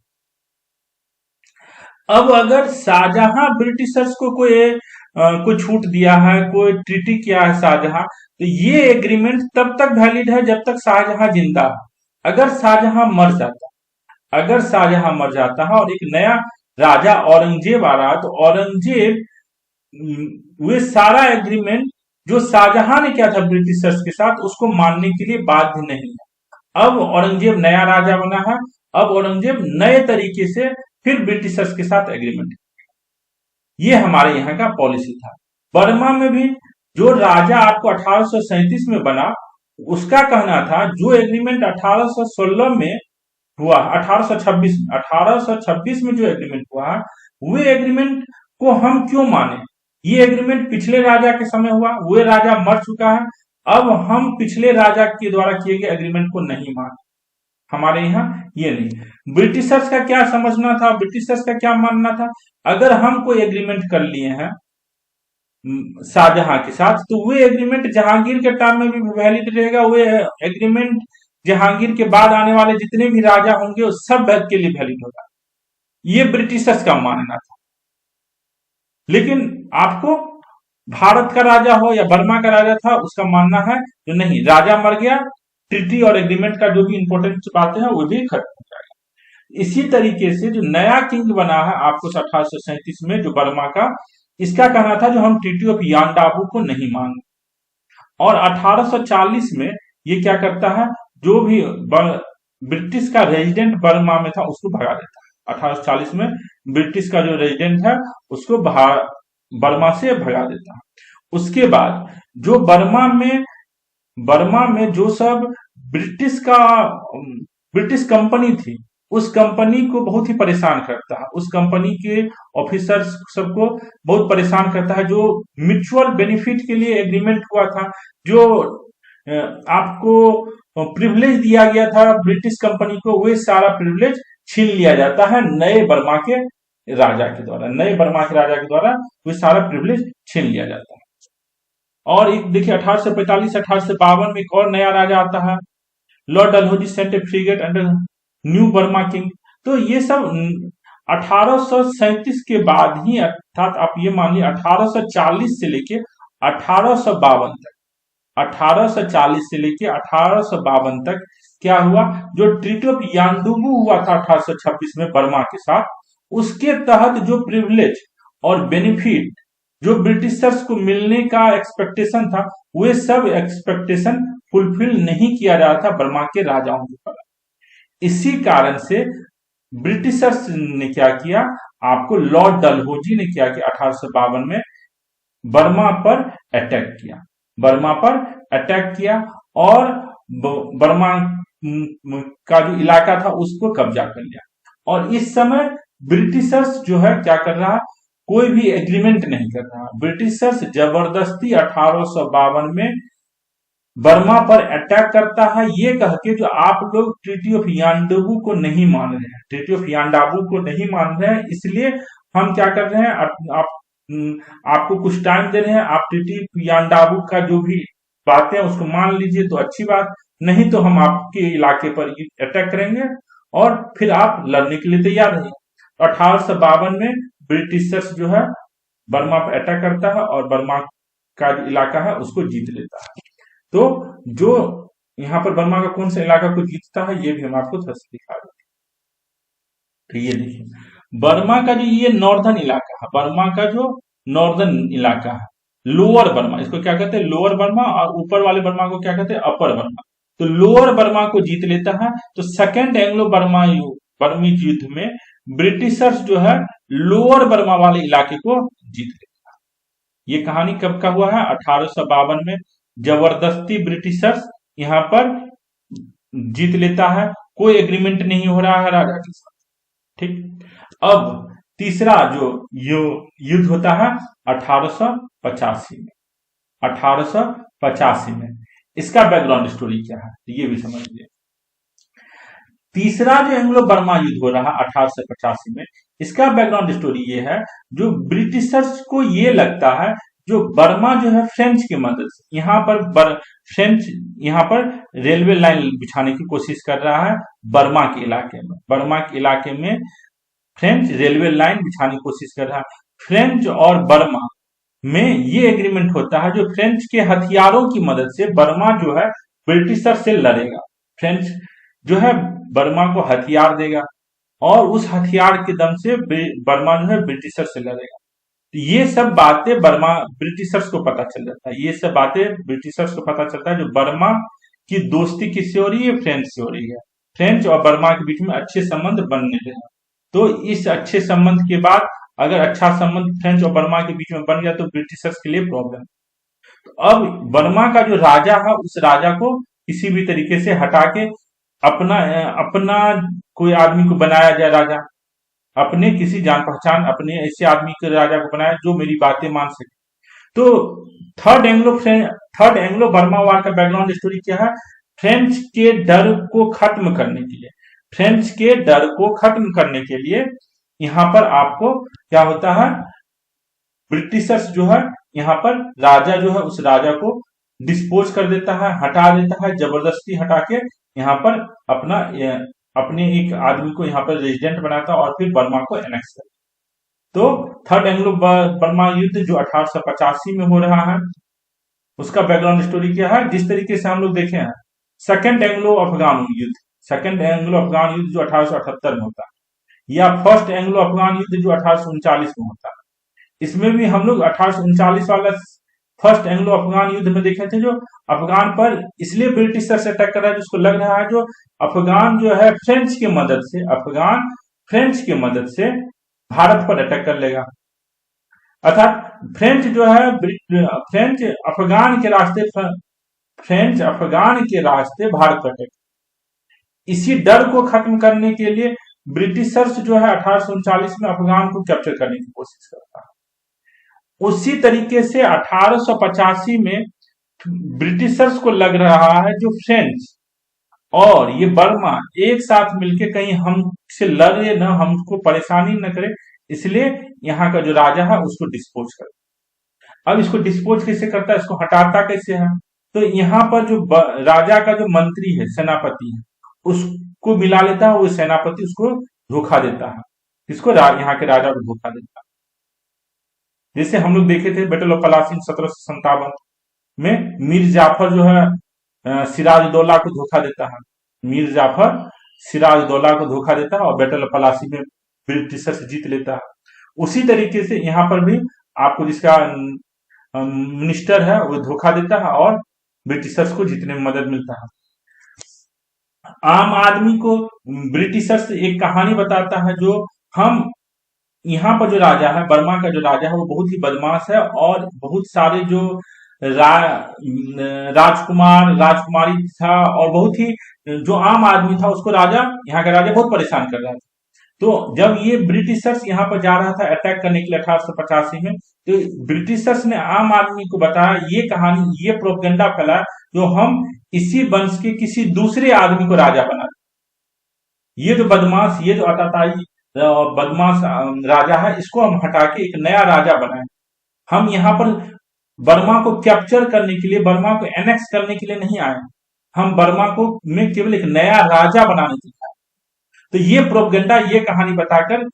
अब अगर शाहजहां ब्रिटिशर्स को कोई छूट दिया है, कोई ट्रीटी किया है शाहजहां, तो ये एग्रीमेंट तब तक वैलिड है जब तक शाहजहां जिंदा है। अगर शाहजहां मर जाता है और एक नया राजा औरंगजेब आ रहा है, तो औरंगजेब वे सारा एग्रीमेंट जो शाहजहां ने किया था ब्रिटिशर्स के साथ उसको मानने के लिए बाध्य नहीं है। अब औरंगजेब नया राजा बना है, अब औरंगजेब नए तरीके से फिर ब्रिटिशर्स के साथ एग्रीमेंट, ये हमारे यहाँ का पॉलिसी था। बर्मा में भी जो राजा आपको 1837 में बना, उसका कहना था जो एग्रीमेंट 1816 में हुआ, 1826 में जो एग्रीमेंट हुआ है, वो एग्रीमेंट को हम क्यों माने? ये एग्रीमेंट पिछले राजा के समय हुआ, वो राजा मर चुका है, अब हम पिछले राजा के द्वारा किए गए एग्रीमेंट को नहीं माने। हमारे यहाँ ये नहीं। ब्रिटिशर्स का क्या समझना था, ब्रिटिशर्स का क्या मानना था? अगर हम कोई एग्रीमेंट कर लिए हैं शाहजहां के साथ, तो वो एग्रीमेंट जहांगीर के टाइम में भी वैलिड रहेगा, वो एग्रीमेंट जहांगीर के बाद आने वाले जितने भी राजा होंगे उस सब के लिए वैलिड होगा। ये ब्रिटिशर्स का मानना था। लेकिन आपको भारत का राजा हो या बर्मा का राजा था, उसका मानना है जो नहीं, राजा मर गया, ट्रीटी और एग्रीमेंट का जो भी इंपॉर्टेंट बातें हैं वो भी खत्म हो जाएगा। इसी तरीके से जो नया किंग बना है आपको 1837 में जो बर्मा का, इसका कहना था जो हम ट्रीटी ऑफ यांडाबू को नहीं मानते। और 1840 में ये क्या करता है, जो भी ब्रिटिश का रेजिडेंट बर्मा में था उसको भगा देता है। 1840 में ब्रिटिश का जो रेजिडेंट है उसको बर्मा से भगा देता है। उसके बाद जो बर्मा में जो सब ब्रिटिश कंपनी थी, उस कंपनी को बहुत ही परेशान करता है, उस कंपनी के ऑफिसर्स सबको बहुत परेशान करता है। जो म्यूचुअल बेनिफिट के लिए एग्रीमेंट हुआ था, जो आपको प्रिविलेज दिया गया था ब्रिटिश कंपनी को, वह सारा प्रिविलेज छीन लिया जाता है नए बर्मा के राजा के द्वारा वह सारा प्रिविलेज छीन लिया जाता है। और एक देखिए 1845 1852 में एक और नया राजा आता है, Lord Dalhousie sent a frigate under new Burma king. तो ये सब 1837 के बाद ही, अर्थात आप ये मानिए 1840 से लेके 1852 तक, 1840 से लेके 1852 तक क्या हुआ, जो ट्रीटी ऑफ यांडुबू हुआ था 1826 में बर्मा के साथ, उसके तहत जो प्रिविलेज और बेनिफिट जो ब्रिटिशर्स को मिलने का एक्सपेक्टेशन था, वे सब एक्सपेक्टेशन फुलफिल नहीं किया जा रहा था बर्मा के राजाओं के द्वारा। इसी कारण से ब्रिटिशर्स ने क्या किया, आपको लॉर्ड डलहौजी ने क्या किया, 1852 में बर्मा पर अटैक किया और बर्मा का जो इलाका था उसको कब्जा कर लिया। और इस समय ब्रिटिशर्स जो है क्या कर रहा है, कोई भी एग्रीमेंट नहीं कर रहा। ब्रिटिशर्स जबरदस्ती 1852 में बर्मा पर अटैक करता है, ये कह के जो आप लोग ट्रीटी ऑफ यांडाबू को नहीं मान रहे हैं, ट्रीटी ऑफ यांडाबू को नहीं मान रहे हैं, इसलिए हम क्या कर रहे हैं, आपको कुछ टाइम दे रहे हैं, आप ट्रीटी ऑफ यांडाबू का जो भी बातें हैं उसको मान लीजिए तो अच्छी बात, नहीं तो हम आपके इलाके पर अटैक करेंगे और फिर आप लड़ने के लिए तैयार रहिए। तो 1852 में ब्रिटिशर्स जो है बर्मा पर अटैक करता है और बर्मा का जो इलाका है उसको जीत लेता है। तो जो यहाँ पर बर्मा का कौन सा इलाका को जीतता है ये भी हम आपको थोड़ा सा दिखा देते हैं। तो ये देखिए बर्मा का जो ये नॉर्दर्न इलाका है, बर्मा का जो नॉर्दर्न इलाका है, लोअर बर्मा, इसको क्या कहते हैं लोअर बर्मा, और ऊपर वाले बर्मा को क्या कहते हैं अपर बर्मा। तो लोअर बर्मा को जीत लेता है। तो सेकेंड एंग्लो बर्मी युद्ध में ब्रिटिशर्स जो है लोअर बर्मा वाले इलाके को जीत लेता है। ये कहानी कब का हुआ है, 1852 में जबरदस्ती ब्रिटिशर्स यहाँ पर जीत लेता है, कोई एग्रीमेंट नहीं हो रहा है राजा के साथ। ठीक, अब तीसरा जो युद्ध होता है 1885 में, 1885 में इसका बैकग्राउंड स्टोरी क्या है तो ये भी समझ लीजिए। तीसरा जो एंग्लो बर्मा युद्ध हो रहा है 1885 में, इसका बैकग्राउंड स्टोरी ये है, जो ब्रिटिशर्स को ये लगता है जो बर्मा जो है फ्रेंच की मदद से यहाँ पर फ्रेंच यहाँ पर रेलवे लाइन बिछाने की कोशिश कर रहा है बर्मा के इलाके में, बर्मा के इलाके में फ्रेंच रेलवे लाइन बिछाने की कोशिश कर रहा है। फ्रेंच और बर्मा में ये एग्रीमेंट होता है जो फ्रेंच के हथियारों की मदद से बर्मा जो है ब्रिटिशर से लड़ेगा, फ्रेंच जो है बर्मा को हथियार देगा और उस हथियार के दम से बर्मा जो है ब्रिटिशर से लड़ेगा। तो ये सब बातें बर्मा ब्रिटिशर्स को पता चल जाता है, ये सब बातें ब्रिटिशर्स को पता चलता है जो बर्मा की दोस्ती किससे हो रही है, फ्रेंच से हो रही है, फ्रेंच और बर्मा के बीच में अच्छे संबंध बनने लगे। तो इस अच्छे संबंध के बाद अगर अच्छा संबंध फ्रेंच और बर्मा के बीच में बन गया तो ब्रिटिशर्स के लिए प्रॉब्लम। तो अब बर्मा का जो राजा है उस राजा को किसी भी तरीके से हटा के अपना अपना कोई आदमी को बनाया जाए राजा, अपने किसी जान पहचान अपने ऐसे आदमी के राजा को बनाया जो मेरी बातें मान सके। तो थर्ड एंग्लो बर्मा वार का बैकग्राउंड स्टोरी क्या है, फ्रेंच के डर को खत्म करने के लिए, फ्रेंच के डर को खत्म करने के लिए यहाँ पर आपको क्या होता है, ब्रिटिशर्स जो है यहाँ पर राजा जो है उस राजा को डिस्पोज कर देता है, हटा देता है, जबरदस्ती हटा के यहाँ पर अपने एक आदमी को यहाँ पर रेजिडेंट बनाता है और फिर बर्मा को एनेक्स करता है। तो थर्ड एंग्लो बर्मा युद्ध जो 1885 में हो रहा है उसका बैकग्राउंड स्टोरी क्या है, जिस तरीके से हम लोग देखे हैं सेकेंड एंग्लो अफगान युद्ध, सेकेंड एंग्लो अफगान युद्ध जो 1878 में होता है, या फर्स्ट एंग्लो अफगान युद्ध जो 1839 में होता है, इसमें भी हम लोग 1839 वाला फर्स्ट एंग्लो अफगान युद्ध में देखे थे जो अफगान पर इसलिए ब्रिटिशर से अटैक कर रहा है जिसको लग रहा है जो अफगान जो है फ्रेंच की मदद से, अफगान फ्रेंच की मदद से भारत पर अटैक कर लेगा, अर्थात फ्रेंच जो है फ्रेंच अफगान के रास्ते फ्रेंच अफगान के रास्ते भारत पर अटैक। इसी डर को खत्म करने के लिए ब्रिटिशर्स जो है 1839 में अफगान को कैप्चर करने की कोशिश करता है। उसी तरीके से 1885 में ब्रिटिशर्स को लग रहा है जो फ्रेंच और ये बर्मा एक साथ मिलके कहीं हमसे लड़े न, हमको परेशानी न करे, इसलिए यहाँ का जो राजा है उसको डिस्पोज कर। अब इसको डिस्पोज कैसे करता है, इसको हटाता कैसे है, तो यहाँ पर जो राजा का जो मंत्री है, सेनापति है, उसको मिला लेता है, वो सेनापति उसको धोखा देता है, इसको यहाँ के राजा को धोखा देता है। जैसे हम लोग देखे थे बैटल ऑफ पलासी 1757 में मीर जाफर जो है सिराजुद्दौला को धोखा देता है, मीर जाफर सिराजुद्दौला को धोखा देता है और बैटल ऑफ पलासी में ब्रिटिशर से जीत लेता है। उसी तरीके से यहाँ पर भी आपको जिसका मिनिस्टर है वो धोखा देता है और ब्रिटिशर्स को जीतने में मदद मिलता है। आम आदमी को ब्रिटिशर्स एक कहानी बताता है जो हम यहाँ पर जो राजा है, बर्मा का जो राजा है वो बहुत ही बदमाश है और बहुत सारे जो राजकुमार राजकुमारी था और बहुत ही जो आम आदमी था उसको राजा यहाँ का राजा बहुत परेशान कर रहा था। तो जब ये ब्रिटिशर्स यहाँ पर जा रहा था अटैक करने के लिए 1885 में, तो ब्रिटिशर्स ने आम आदमी को बताया, ये कहानी, ये प्रोपेगेंडा फैलाया, जो हम इसी वंश के किसी दूसरे आदमी को राजा बना, ये जो बदमाश, ये जो अताताई बदमाश राजा है, इसको हम हटा के एक नया राजा बनाए। हम यहाँ पर बर्मा को कैप्चर करने के लिए, बर्मा को एनेक्स करने के लिए नहीं आए, हम बर्मा को में केवल एक नया राजा बनाने के लिए आए। तो ये प्रोपेगेंडा, ये कहानी बताकर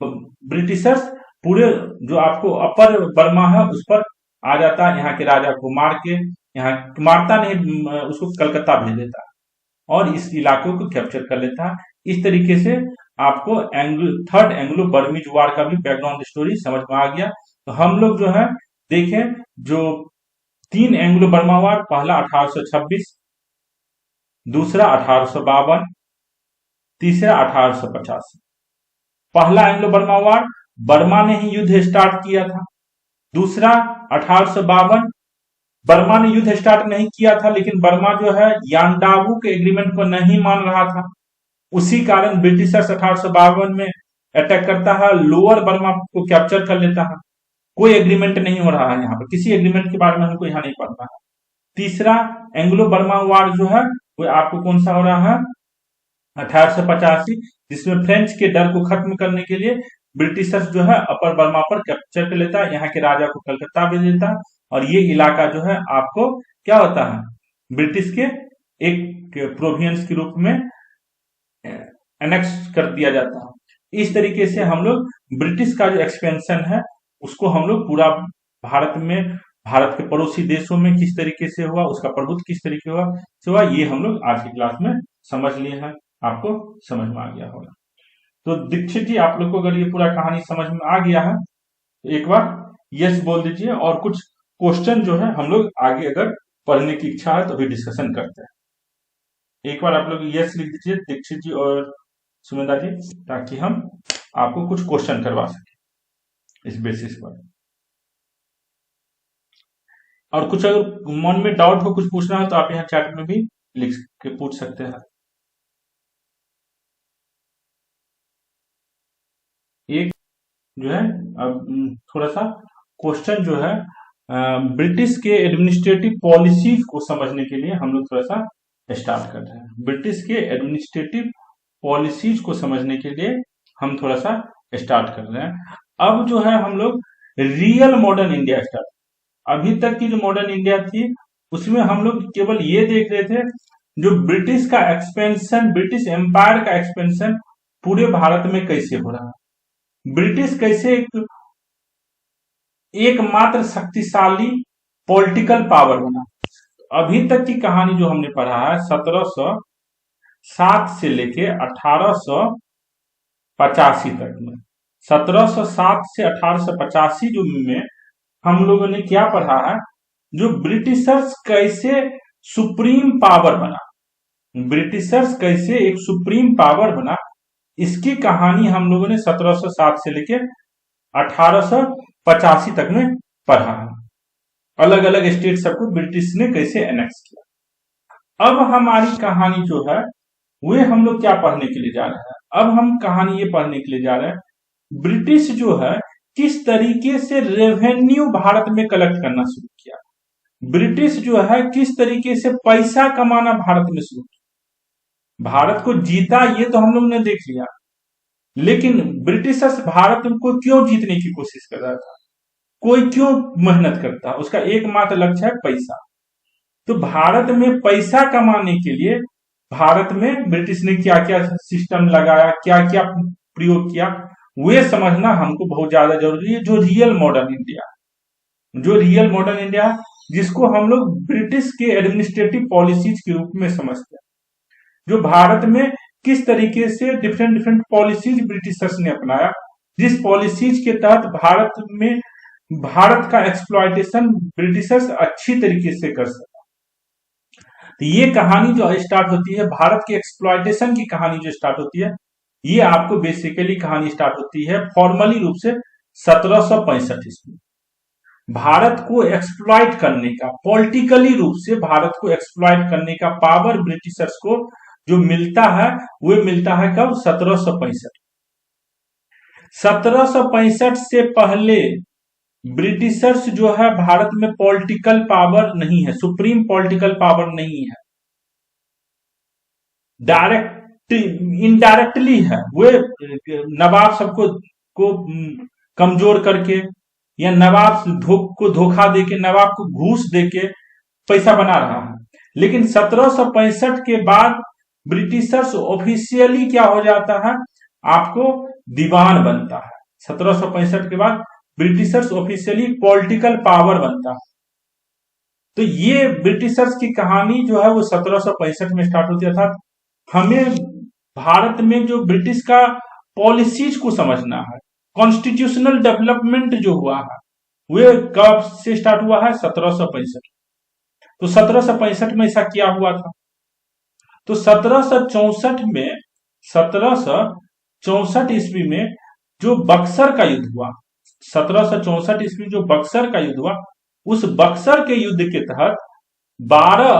ब्रिटिशर्स पूरे जो आपको अपर बर्मा है उस पर आ जाता है, यहाँ के राजा को मार के, यहाँ मारता नहीं, उसको कलकत्ता भेज देता है और इस इलाके को कैप्चर कर लेता है। इस तरीके से आपको थर्ड एंग्लो बर्मीज वार का भी बैकग्राउंड स्टोरी समझ में आ गया। तो हम लोग जो है देखें, जो 3 एंग्लो बर्मा वार, पहला 1826, दूसरा 1852, तीसरा 1885। पहला एंग्लो बर्मा वार बर्मा ने ही युद्ध स्टार्ट किया था। दूसरा 1852, बर्मा ने युद्ध स्टार्ट नहीं किया था, लेकिन बर्मा जो है यांडाबू के एग्रीमेंट को नहीं मान रहा था, उसी कारण ब्रिटिशर्स 1852 में अटैक करता है, लोअर बर्मा को कैप्चर कर लेता है। कोई एग्रीमेंट नहीं हो रहा है, यहाँ पर किसी एग्रीमेंट के बारे में हमको यहाँ नहीं पढ़ना है। तीसरा एंग्लो बर्मा वार जो है वो आपको कौन सा हो रहा है, 1885, जिसमें फ्रेंच के डर को खत्म करने के लिए ब्रिटिशर्स जो है अपर बर्मा पर कैप्चर कर लेता है, यहाँ के राजा को कलकत्ता भेज देता है और ये इलाका जो है आपको क्या होता है, ब्रिटिश के एक प्रोविंस के रूप में एनेक्स कर दिया जाता है। इस तरीके से हम लोग ब्रिटिश का जो एक्सपेंशन है उसको हम लोग पूरा भारत में, भारत के पड़ोसी देशों में किस तरीके से हुआ, उसका प्रभुत्व किस तरीके से हुआ, ये हम लोग आज की क्लास में समझ लिए हैं। आपको समझ में आ गया होगा। तो दीक्षित जी, आप लोग को अगर ये पूरा कहानी समझ में आ गया है तो एक बार यस बोल दीजिए, और कुछ क्वेश्चन जो है हम लोग आगे अगर पढ़ने की इच्छा है तो भी डिस्कशन करते हैं। एक बार आप लोग यस लिख दीजिए दीक्षित जी और सुमेधा जी, ताकि हम आपको कुछ क्वेश्चन करवा सके इस बेसिस पर। और कुछ अगर मन में डाउट हो, कुछ पूछना हो तो आप यहाँ चैट में भी लिख के पूछ सकते हैं। एक जो है अब थोड़ा सा क्वेश्चन जो है ब्रिटिश के एडमिनिस्ट्रेटिव पॉलिसीज को समझने के लिए हम लोग थोड़ा सा स्टार्ट कर रहे हैं। ब्रिटिश के एडमिनिस्ट्रेटिव पॉलिसीज को समझने के लिए हम थोड़ा सा स्टार्ट कर रहे हैं। अब जो है हम लोग रियल मॉडर्न इंडिया स्टार्ट, अभी तक की जो मॉडर्न इंडिया थी उसमें हम लोग केवल ये देख रहे थे जो ब्रिटिश का एक्सपेंशन, ब्रिटिश एम्पायर का एक्सपेंशन पूरे भारत में कैसे हो रहा है, ब्रिटिश कैसे एकमात्र शक्तिशाली पॉलिटिकल पावर बना। अभी तक की कहानी जो हमने पढ़ा है 1707 से लेके 1885 तक में, 1707 से 1885 जो में हम लोगों ने क्या पढ़ा है, जो ब्रिटिशर्स कैसे सुप्रीम पावर बना, ब्रिटिशर्स कैसे एक सुप्रीम पावर बना, इसकी कहानी हम लोगों ने 1707 से लेके 1885 तक में पढ़ा है। अलग अलग स्टेट सबको ब्रिटिश ने कैसे एनेक्स किया। अब हमारी कहानी जो है वे हम लोग क्या पढ़ने के लिए जा रहे हैं, अब हम कहानी ये पढ़ने के लिए जा रहे हैं ब्रिटिश जो है किस तरीके से रेवेन्यू भारत में कलेक्ट करना शुरू किया, ब्रिटिश जो है किस तरीके से पैसा कमाना भारत में शुरू किया। भारत को जीता ये तो हम लोग ने देख लिया, लेकिन ब्रिटिशर्स भारत को क्यों जीतने की कोशिश कर रहा था, कोई क्यों मेहनत करता, उसका एकमात्र लक्ष्य है पैसा। तो भारत में पैसा कमाने के लिए भारत में ब्रिटिश ने क्या क्या सिस्टम लगाया, क्या क्या प्रयोग किया, वे समझना हमको बहुत ज्यादा जरूरी है। जो रियल मॉडर्न इंडिया, जो रियल मॉडर्न इंडिया जिसको हम लोग ब्रिटिश के एडमिनिस्ट्रेटिव पॉलिसीज के रूप में समझते हैं, जो भारत में किस तरीके से डिफरेंट डिफरेंट पॉलिसीज ब्रिटिशर्स ने अपनाया, जिस पॉलिसीज के तहत भारत में भारत का एक्सप्लॉयटेशन ब्रिटिशर्स अच्छी तरीके से कर सका। तो ये कहानी जो स्टार्ट होती है, भारत के एक्सप्लॉयटेशन की कहानी जो स्टार्ट होती है, ये आपको बेसिकली कहानी स्टार्ट होती है फॉर्मली रूप से 1765 ईस्वी। भारत को एक्सप्लॉइट करने का, पॉलिटिकली रूप से भारत को एक्सप्लॉइट करने का पावर ब्रिटिशर्स को जो मिलता है, वो मिलता है कब, 1765। 1765 से पहले ब्रिटिशर्स जो है भारत में पॉलिटिकल पावर नहीं है, सुप्रीम पॉलिटिकल पावर नहीं है, डायरेक्ट इनडायरेक्टली है। वे नवाब सबको को कमजोर करके या नवाब को धोखा देके, नवाब को घूस देके पैसा बना रहा है। लेकिन 1765 के बाद ब्रिटिशर्स ऑफिशियली क्या हो जाता है, आपको दीवान बनता है। 1765 के बाद ब्रिटिशर्स ऑफिशियली पॉलिटिकल पावर बनता है। तो ये ब्रिटिशर्स की कहानी जो है वो 1765 में स्टार्ट होती है। अर्थात हमें भारत में जो ब्रिटिश का पॉलिसीज को समझना है, कॉन्स्टिट्यूशनल डेवलपमेंट जो हुआ है वे कब से स्टार्ट हुआ है, 1765। तो 1765 में ऐसा क्या हुआ था, तो 1764 ईस्वी में जो बक्सर का युद्ध हुआ, 1764 ईस्वी जो बक्सर का युद्ध हुआ, उस बक्सर के युद्ध के तहत 12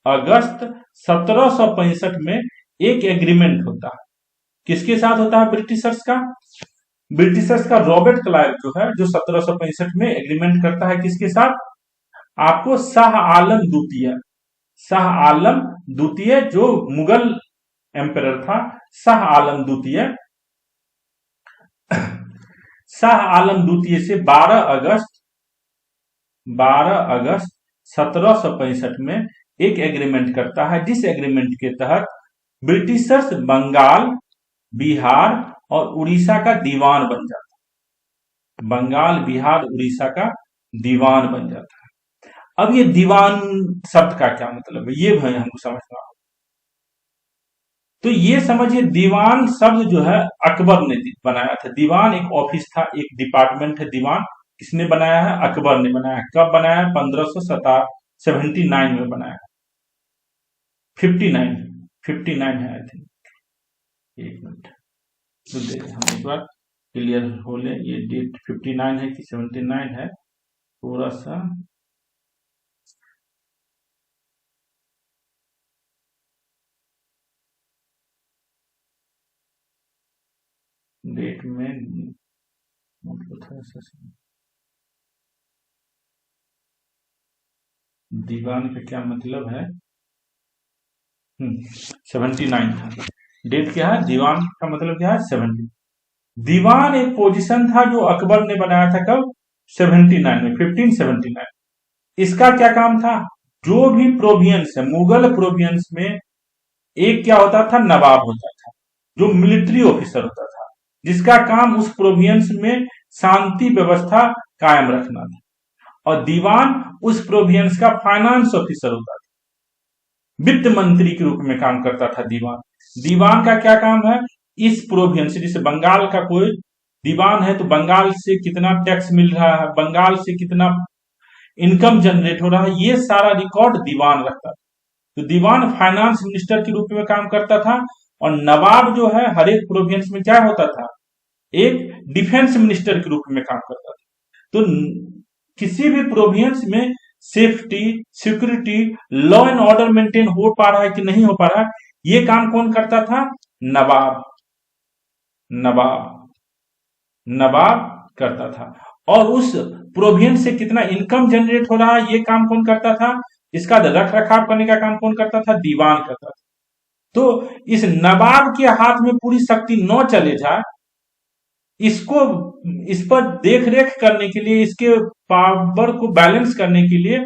अगस्त 1765 में एक एग्रीमेंट होता है। किसके साथ होता है, ब्रिटिशर्स का रॉबर्ट क्लाइव जो है, जो 1765 में एग्रीमेंट करता है किसके साथ, आपको शाह आलम द्वितीय जो मुगल एम्परर था, शाह आलम द्वितीय से 12 अगस्त 1765 में एक एग्रीमेंट करता है, जिस एग्रीमेंट के तहत ब्रिटिशर्स बंगाल, बिहार और उड़ीसा का दीवान बन जाता है। बंगाल, बिहार, उड़ीसा का दीवान बन जाता है। अब ये दीवान शब्द का क्या मतलब है, ये भाई हमको समझना होगा। तो ये समझिए, दीवान शब्द जो है अकबर ने बनाया था। दीवान एक ऑफिस था, एक डिपार्टमेंट है। दीवान किसने बनाया है, अकबर ने बनाया है। कब बनाया है, 1579 में बनाया है। 59 है आई थिंक। एक मिनट तो हम एक बार क्लियर हो ले, ये डेट 59 है कि 79 है, थोड़ा सा डेट में दीवान का क्या मतलब है, 79 था। डेट क्या है, दीवान का मतलब क्या है, 70। दीवान एक पोजीशन था जो अकबर ने बनाया था, कब, 79 में, 1579। इसका क्या काम था, जो भी प्रोविंस है, मुगल प्रोविंस में एक क्या होता था, नवाब होता था, जो मिलिट्री ऑफिसर होता था, जिसका काम उस प्रोविंस में शांति व्यवस्था कायम रखना था। और दीवान उस प्रोविंस का फाइनेंस ऑफिसर होता था, वित्त मंत्री के रूप में काम करता था दीवान। दीवान का क्या काम है, इस प्रोविंस, जैसे बंगाल का कोई दीवान है तो बंगाल से कितना टैक्स मिल रहा है, बंगाल से कितना इनकम जनरेट हो रहा है, ये सारा रिकॉर्ड दीवान रखता था। तो दीवान फाइनेंस मिनिस्टर के रूप में काम करता था। और नवाब जो है हर एक प्रोविंस में क्या होता था, एक डिफेंस मिनिस्टर के रूप में काम करता था। तो किसी भी प्रोविंस में safety, security, law and order maintain हो पा रहा है कि नहीं हो पा रहा है, ये काम कौन करता था, नवाब करता था। और उस प्रोविंस से कितना इनकम जनरेट हो रहा है, ये काम कौन करता था, इसका रख रखाव करने का काम कौन करता था, दीवान करता था। तो इस नवाब के हाथ में पूरी शक्ति न चले जाए, इसको, इस पर देख रेख करने के लिए, इसके पावर को बैलेंस करने के लिए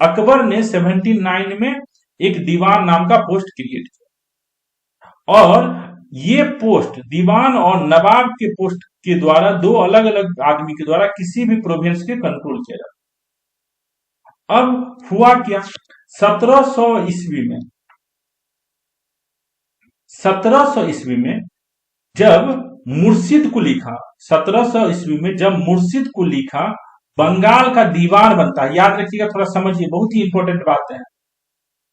अकबर ने 79 में एक दीवान नाम का पोस्ट क्रिएट किया। और ये पोस्ट, दीवान और नवाब के पोस्ट के द्वारा, दो अलग अलग आदमी के द्वारा किसी भी प्रोविंस के कंट्रोल किया जाता। अब हुआ क्या, 1700 ईस्वी में जब मुर्शिद को लिखा, 1700 ईस्वी में जब मुर्शिद को लिखा बंगाल का दीवान बनता है। याद रखिएगा, थोड़ा समझिए, बहुत ही इंपॉर्टेंट बात है,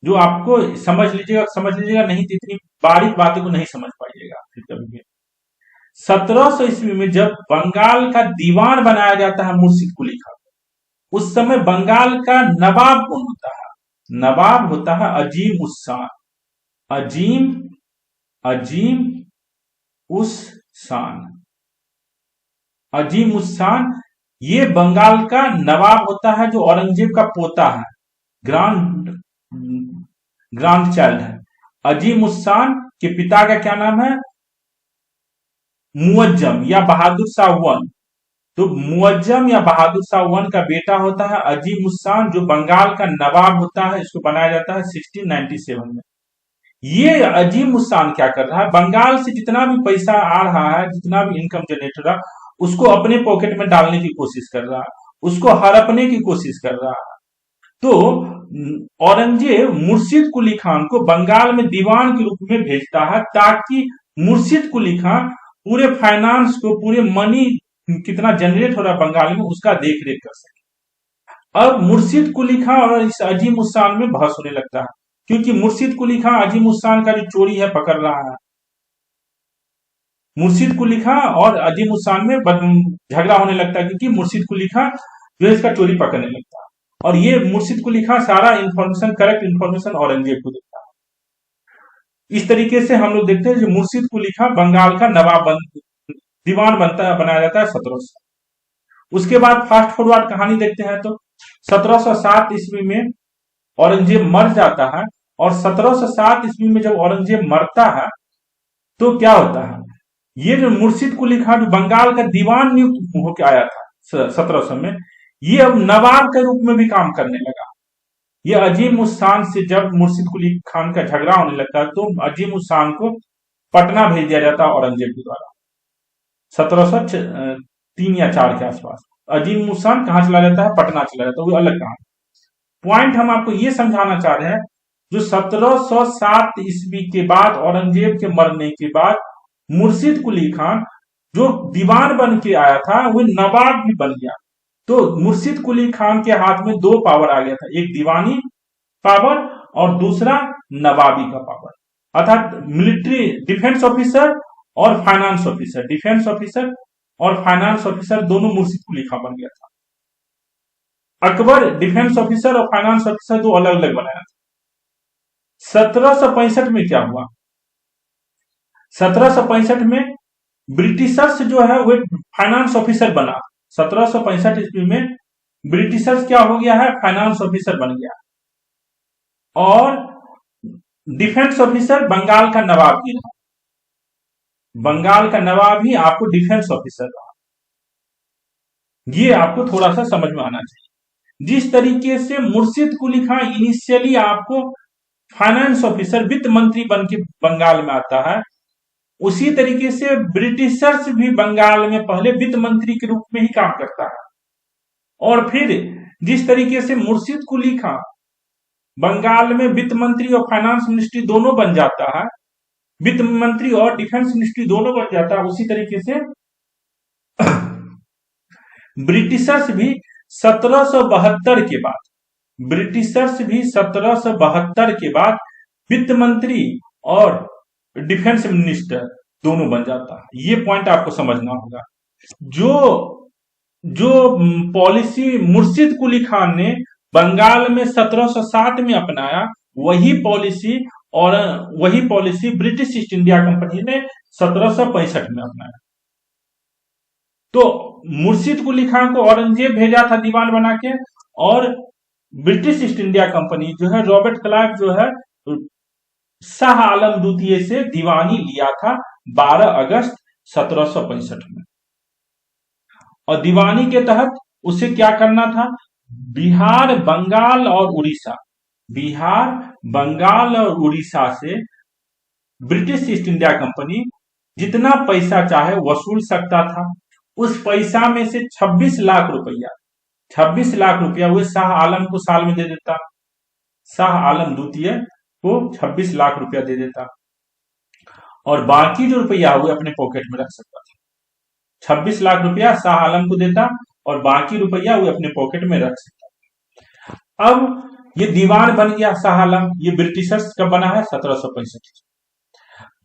जो आपको समझ लीजिएगा, नहीं तो इतनी बारीक बातें को नहीं समझ पाइएगा फिर कभी भी। 1700 ईस्वी में जब बंगाल का दीवान बनाया जाता है मुर्शिद कुली खां, उस समय बंगाल का नवाब कौन होता है? नवाब होता है अजीम उस शाह शान। अजीम उस शान ये बंगाल का नवाब होता है, जो औरंगजेब का पोता है, ग्रांड ग्रांड चाइल्ड है। अजीम उस शान के पिता का क्या नाम है? मुअज्जम या बहादुर शाह वन। तो मुअज्जम या बहादुर शाह वन का बेटा होता है अजीम उस शान, जो बंगाल का नवाब होता है। इसको बनाया जाता है 1697 में। ये अजीम उस शान क्या कर रहा है? बंगाल से जितना भी पैसा आ रहा है, जितना भी इनकम जनरेट हो रहा है, उसको अपने पॉकेट में डालने की कोशिश कर रहा है, उसको हड़पने की कोशिश कर रहा है। तो औरंगजेब मुर्शिद कुली खान को बंगाल में दीवान के रूप में भेजता है, ताकि मुर्शिद कुली खान पूरे फाइनेंस को, पूरे मनी कितना जनरेट हो रहा है बंगाल में, उसका देख रेख कर सके। अब मुर्शिद कुली खान और इस अजीम उस शान में बहस होने लगता है, क्योंकि मुर्शिद कुली खान अजीम उस शान का जो चोरी है पकड़ रहा है। मुर्शिद कुली खान और अजीम उस शान में झगड़ा होने लगता है, क्योंकि मुर्शिद कुली खान जो है इसका चोरी पकड़ने लगता है, और ये मुर्शिद कुली खान सारा इंफॉर्मेशन, करेक्ट इंफॉर्मेशन औरंगजेब को देता है। इस तरीके से हम लोग देखते हैं जो मुर्शिद कुली खान बंगाल का नवाब दीवान बनाया जाता है 1700। उसके बाद फास्ट फॉरवर्ड कहानी देखते हैं तो 1707 ईस्वी में औरंगजेब मर जाता है, और 1707 ईस्वी में जब औरंगजेब मरता है तो क्या होता है? ये जो मुर्शिद कुली खान बंगाल का दीवान नियुक्त होकर आया था 1700 में, ये अब नवाब के रूप में भी काम करने लगा। ये अजीम उस शान से जब मुर्शिद कुली खान का झगड़ा होने लगता है, तो अजीम उस शान को पटना भेज दिया जाता है औरंगजेब के द्वारा 1703 या 4 के आसपास। अजीम उस शान कहां चला जाता है? पटना चला जाता है, वो अलग कहानी। पॉइंट हम आपको ये समझाना चाह रहे हैं, जो 1707 ईस्वी के बाद औरंगजेब के मरने के बाद मुर्शिद कुली खान जो दीवान बन के आया था, वो नवाब भी बन गया। तो मुर्शिद कुली खान के हाथ में दो पावर आ गया था, एक दीवानी पावर और दूसरा नवाबी का पावर, अर्थात मिलिट्री डिफेंस ऑफिसर और फाइनेंस ऑफिसर। डिफेंस ऑफिसर और फाइनेंस ऑफिसर दोनों मुर्शिद कुली खान बन गया था। अकबर डिफेंस ऑफिसर और फाइनेंस ऑफिसर दो अलग अलग बनाया था। 1765 में क्या हुआ? 1765 में ब्रिटिशर्स जो है वो फाइनेंस ऑफिसर बना। 1765 ईस्वी में ब्रिटिशर्स क्या हो गया है? फाइनेंस ऑफिसर बन गया, और डिफेंस ऑफिसर बंगाल का नवाब ही रहा। बंगाल का नवाब ही आपको डिफेंस ऑफिसर रहा। ये आपको थोड़ा सा समझ में आना चाहिए। जिस तरीके से मुर्शिद कुली खान इनिशियली आपको फाइनेंस ऑफिसर, वित्त मंत्री बन के बंगाल में आता है, उसी तरीके से ब्रिटिशर्स भी बंगाल में पहले वित्त मंत्री के रूप में ही काम करता है। और फिर जिस तरीके से मुर्शिद कुली खान बंगाल में वित्त मंत्री और फाइनेंस मिनिस्ट्री दोनों बन जाता है, वित्त मंत्री और डिफेंस मिनिस्ट्री दोनों बन जाता है, उसी तरीके से ब्रिटिशर्स भी 1772 के बाद, ब्रिटिशर्स भी 1772 के बाद वित्त मंत्री और डिफेंस मिनिस्टर दोनों बन जाता है। ये पॉइंट आपको समझना होगा। जो जो पॉलिसी मुर्शिद कुली खान ने बंगाल में 1707 में अपनाया, वही policy British east India company ने 1765 में अपनाया। तो मुर्शिद कुली खान को औरंगजेब भेजा था दीवान बना के, और ब्रिटिश ईस्ट इंडिया कंपनी जो है, रॉबर्ट क्लाइव जो है, शाह आलम द्वितीय से दीवानी लिया था 12 अगस्त 1765 में। और दीवानी के तहत उसे क्या करना था? बिहार, बंगाल और उड़ीसा, बिहार, बंगाल और उड़ीसा से ब्रिटिश ईस्ट इंडिया कंपनी जितना पैसा चाहे वसूल सकता था। उस पैसा में से 26 लाख रुपया वो शाह आलम को साल में दे देता। शाह आलम द्वितीय को 26 लाख रुपया दे देता, और बाकी जो रुपया वो अपने पॉकेट में रख सकता था। 26 लाख रुपया शाह आलम को देता, और बाकी रुपया वो अपने पॉकेट में रख सकता। अब ये दीवान बन गया शाह आलम, ये ब्रिटिशर्स का बना है 1765।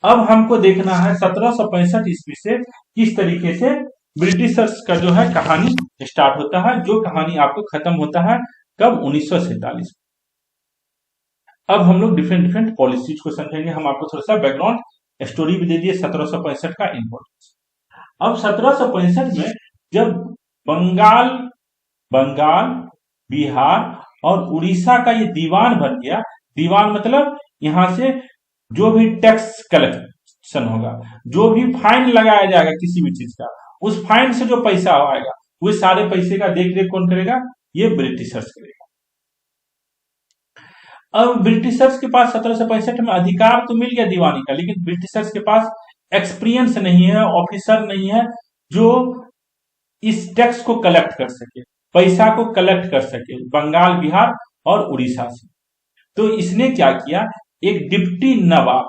अब हमको देखना है 1765 ईस्वी से किस तरीके से ब्रिटिशर्स का जो है कहानी स्टार्ट होता है, जो कहानी आपको खत्म होता है कब? 1947। अब हम लोग डिफरेंट पॉलिसीज को समझेंगे। हम आपको थोड़ा सा बैकग्राउंड स्टोरी भी दे दिए 1765 का इंपॉर्टेंस। अब 1765 में जब बंगाल बंगाल बिहार और उड़ीसा का ये दीवान बन गया, दीवान मतलब यहां से जो भी टैक्स कलेक्शन होगा, जो भी फाइन लगाया जाएगा किसी भी चीज का, उस फाइन से जो पैसा आएगा वो सारे पैसे का देख रेख कौन करेगा? ये ब्रिटिशर्स करेगा। अब ब्रिटिशर्स के पास 1765 में अधिकार तो मिल गया दीवानी का, लेकिन ब्रिटिशर्स के पास एक्सपीरियंस नहीं है, ऑफिसर नहीं है जो इस टैक्स को कलेक्ट कर सके, पैसा को कलेक्ट कर सके बंगाल बिहार और उड़ीसा से। तो इसने क्या किया, एक डिप्टी नवाब,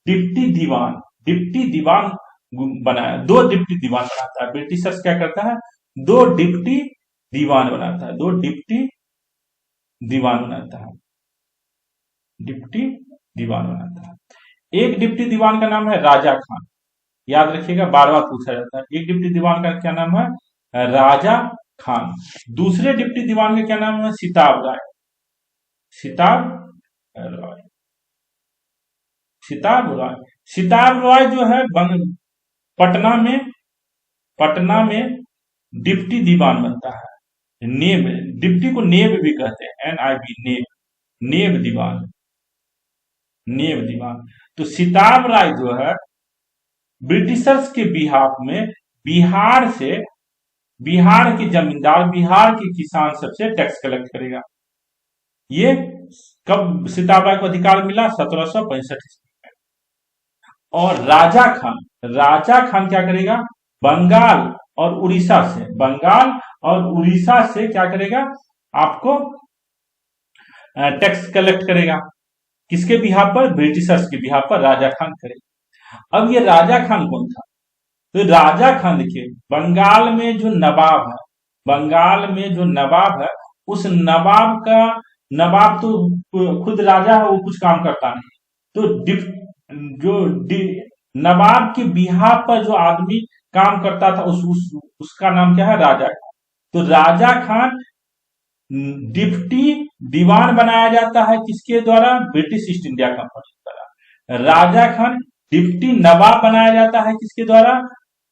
डिप्टी दीवान बनाया, दो डिप्टी दीवान बनाता है। ब्रिटिशर्स क्या करता है, दो डिप्टी दीवान बनाता है, दो डिप्टी दीवान बनाता है, डिप्टी दीवान बनाता है। एक डिप्टी दीवान का नाम है राजा खान, याद रखिएगा, बार बार पूछा जाता है। एक डिप्टी दीवान का क्या नाम है? राजा खान। दूसरे डिप्टी दीवान का क्या नाम है? सिताब राय, सिताब राय, सिताब राय। सिताब राय जो है पटना में, पटना में डिप्टी दीवान बनता है। नेब, डिप्टी को नेब भी कहते हैं, NIB, नेब, नेब दीवान, नेब दीवान। तो सिताब राय जो है ब्रिटिशर्स के बिहाफ में बिहार से, बिहार के जमींदार, बिहार के किसान सबसे टैक्स कलेक्ट करेगा। ये कब सिताब राय को अधिकार मिला? 1765 में। और राजा खान क्या करेगा? बंगाल और उड़ीसा से, बंगाल और उड़ीसा से क्या करेगा? आपको टैक्स कलेक्ट करेगा। किसके बिहाफ पर? ब्रिटिशर्स के बिहाफ पर राजा खान करेगा। अब ये राजा खान कौन था? तो राजा खान देखिए, बंगाल में जो नवाब है, बंगाल में जो नवाब है, उस नवाब का, नवाब तो खुद राजा है, वो कुछ काम करता नहीं, तो नवाब के बिहाफ पर जो आदमी काम करता था उसका नाम क्या है? राजा खान। तो राजा खान डिप्टी दीवान बनाया जाता है किसके द्वारा? ब्रिटिश ईस्ट इंडिया कंपनी द्वारा। राजा खान डिप्टी नवाब बनाया जाता है किसके द्वारा?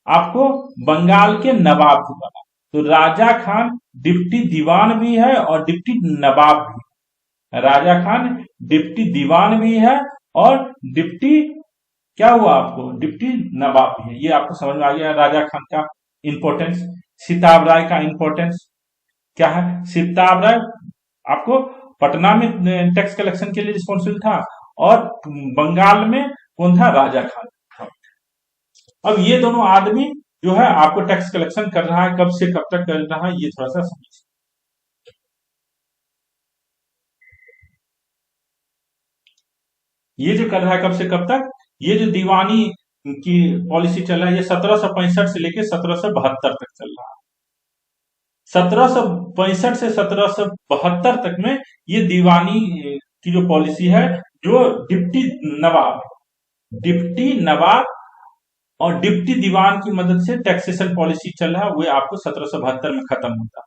आपको बंगाल के नवाब के द्वारा। तो राजा खान डिप्टी दीवान भी है और डिप्टी नवाब भी है। राजा खान डिप्टी दीवान भी है और डिप्टी क्या हुआ आपको? डिप्टी नवाब भी है। ये आपको समझ में आ गया राजा खान का इंपॉर्टेंस। सिताब राय का इंपॉर्टेंस क्या है? सिताब राय आपको पटना में टैक्स कलेक्शन के लिए रिस्पॉन्सिबल था और बंगाल में कौन था? राजा खान था। अब ये दोनों आदमी जो है आपको टैक्स कलेक्शन कर रहा है, कब से कब तक कर रहा है, ये थोड़ा सा समझिए। ये जो कर रहा है कब से कब तक, ये जो दीवानी की पॉलिसी चल रहा है, ये 1765 से लेके 1772 तक चल रहा है। 1765 से 1772 तक में ये दीवानी की जो पॉलिसी है, जो डिप्टी नवाब और डिप्टी दीवान की मदद से टैक्सेशन पॉलिसी चल रहा है, वो आपको 1772 में खत्म होता है।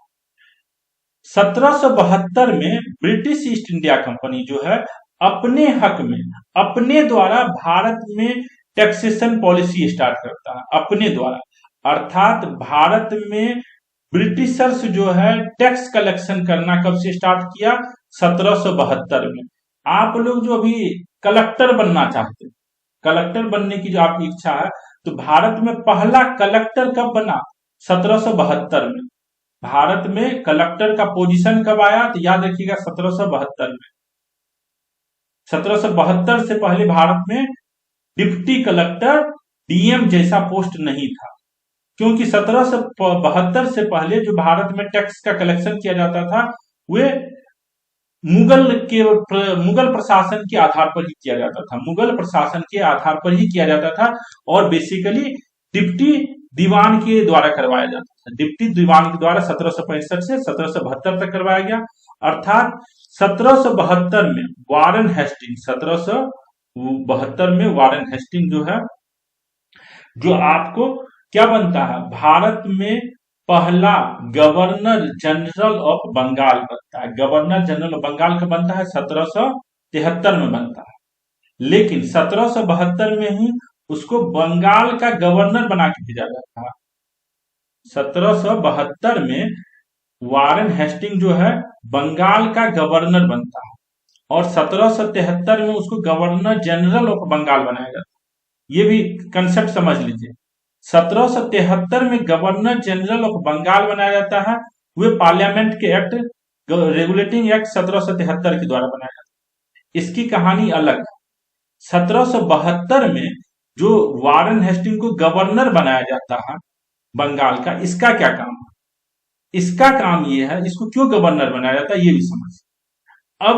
1772 में ब्रिटिश ईस्ट इंडिया कंपनी जो है अपने हक में, अपने द्वारा भारत में टैक्सेशन पॉलिसी स्टार्ट करता है, अपने द्वारा। अर्थात भारत में ब्रिटिशर्स जो है टैक्स कलेक्शन करना कब से स्टार्ट किया? 1772 में। आप लोग जो अभी कलेक्टर बनना चाहते हैं, कलेक्टर बनने की जो आपकी इच्छा है, तो भारत में पहला कलेक्टर कब बना? 1772 में। भारत में कलेक्टर का पोजीशन कब आया? तो याद रखिएगा 1772 में। 1772 से पहले भारत में डिप्टी कलेक्टर, DM जैसा पोस्ट नहीं था, क्योंकि 1772 से पहले जो भारत में टैक्स का कलेक्शन किया जाता था वे मुगल प्रशासन के आधार पर ही किया जाता था, मुगल प्रशासन के आधार पर ही किया जाता था और बेसिकली डिप्टी दीवान के द्वारा करवाया जाता था। डिप्टी दीवान के द्वारा 1765 से 1772 तक करवाया गया। अर्थात 1772 में वारेन हेस्टिंग, 1772 में वारेन हेस्टिंग जो है, जो आपको क्या बनता है? भारत में पहला गवर्नर जनरल ऑफ बंगाल बनता है। गवर्नर जनरल ऑफ बंगाल का बनता है 1773 में बनता है, लेकिन 1772 में ही उसको बंगाल का गवर्नर बना के भेजा गया था। 1772 में वारेन हेस्टिंग जो है बंगाल का गवर्नर बनता है और 1773 में उसको गवर्नर जनरल ऑफ बंगाल बनाया जाता है। ये भी कंसेप्ट समझ लीजिए। 1773 में गवर्नर जनरल ऑफ बंगाल बनाया जाता है। वे पार्लियामेंट के एक्ट रेगुलेटिंग एक्ट 1773 के द्वारा बनाया जाता है। इसकी कहानी अलग है। 1772 में जो वारेन हेस्टिंग को गवर्नर बनाया जाता है बंगाल का, इसका क्या काम है? इसका काम ये है, इसको क्यों गवर्नर बनाया जाता है ये भी समझ। अब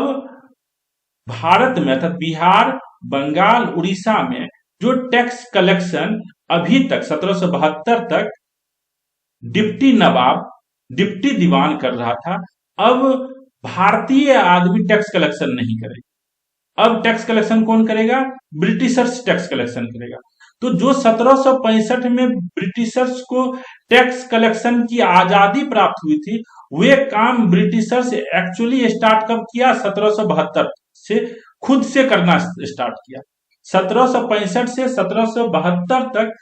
भारत में अर्थात बिहार, बंगाल, उड़ीसा में जो टैक्स कलेक्शन अभी तक 1772 तक डिप्टी नवाब, डिप्टी दीवान कर रहा था, अब भारतीय आदमी टैक्स कलेक्शन नहीं करेगा। अब टैक्स कलेक्शन कौन करेगा? ब्रिटिशर्स टैक्स कलेक्शन करेगा। तो जो 1765 में ब्रिटिशर्स को टैक्स कलेक्शन की आजादी प्राप्त हुई थी, वे काम ब्रिटिशर्स एक्चुअली स्टार्ट कब किया? 1772 से खुद से करना स्टार्ट किया। 1765 से 1772 तक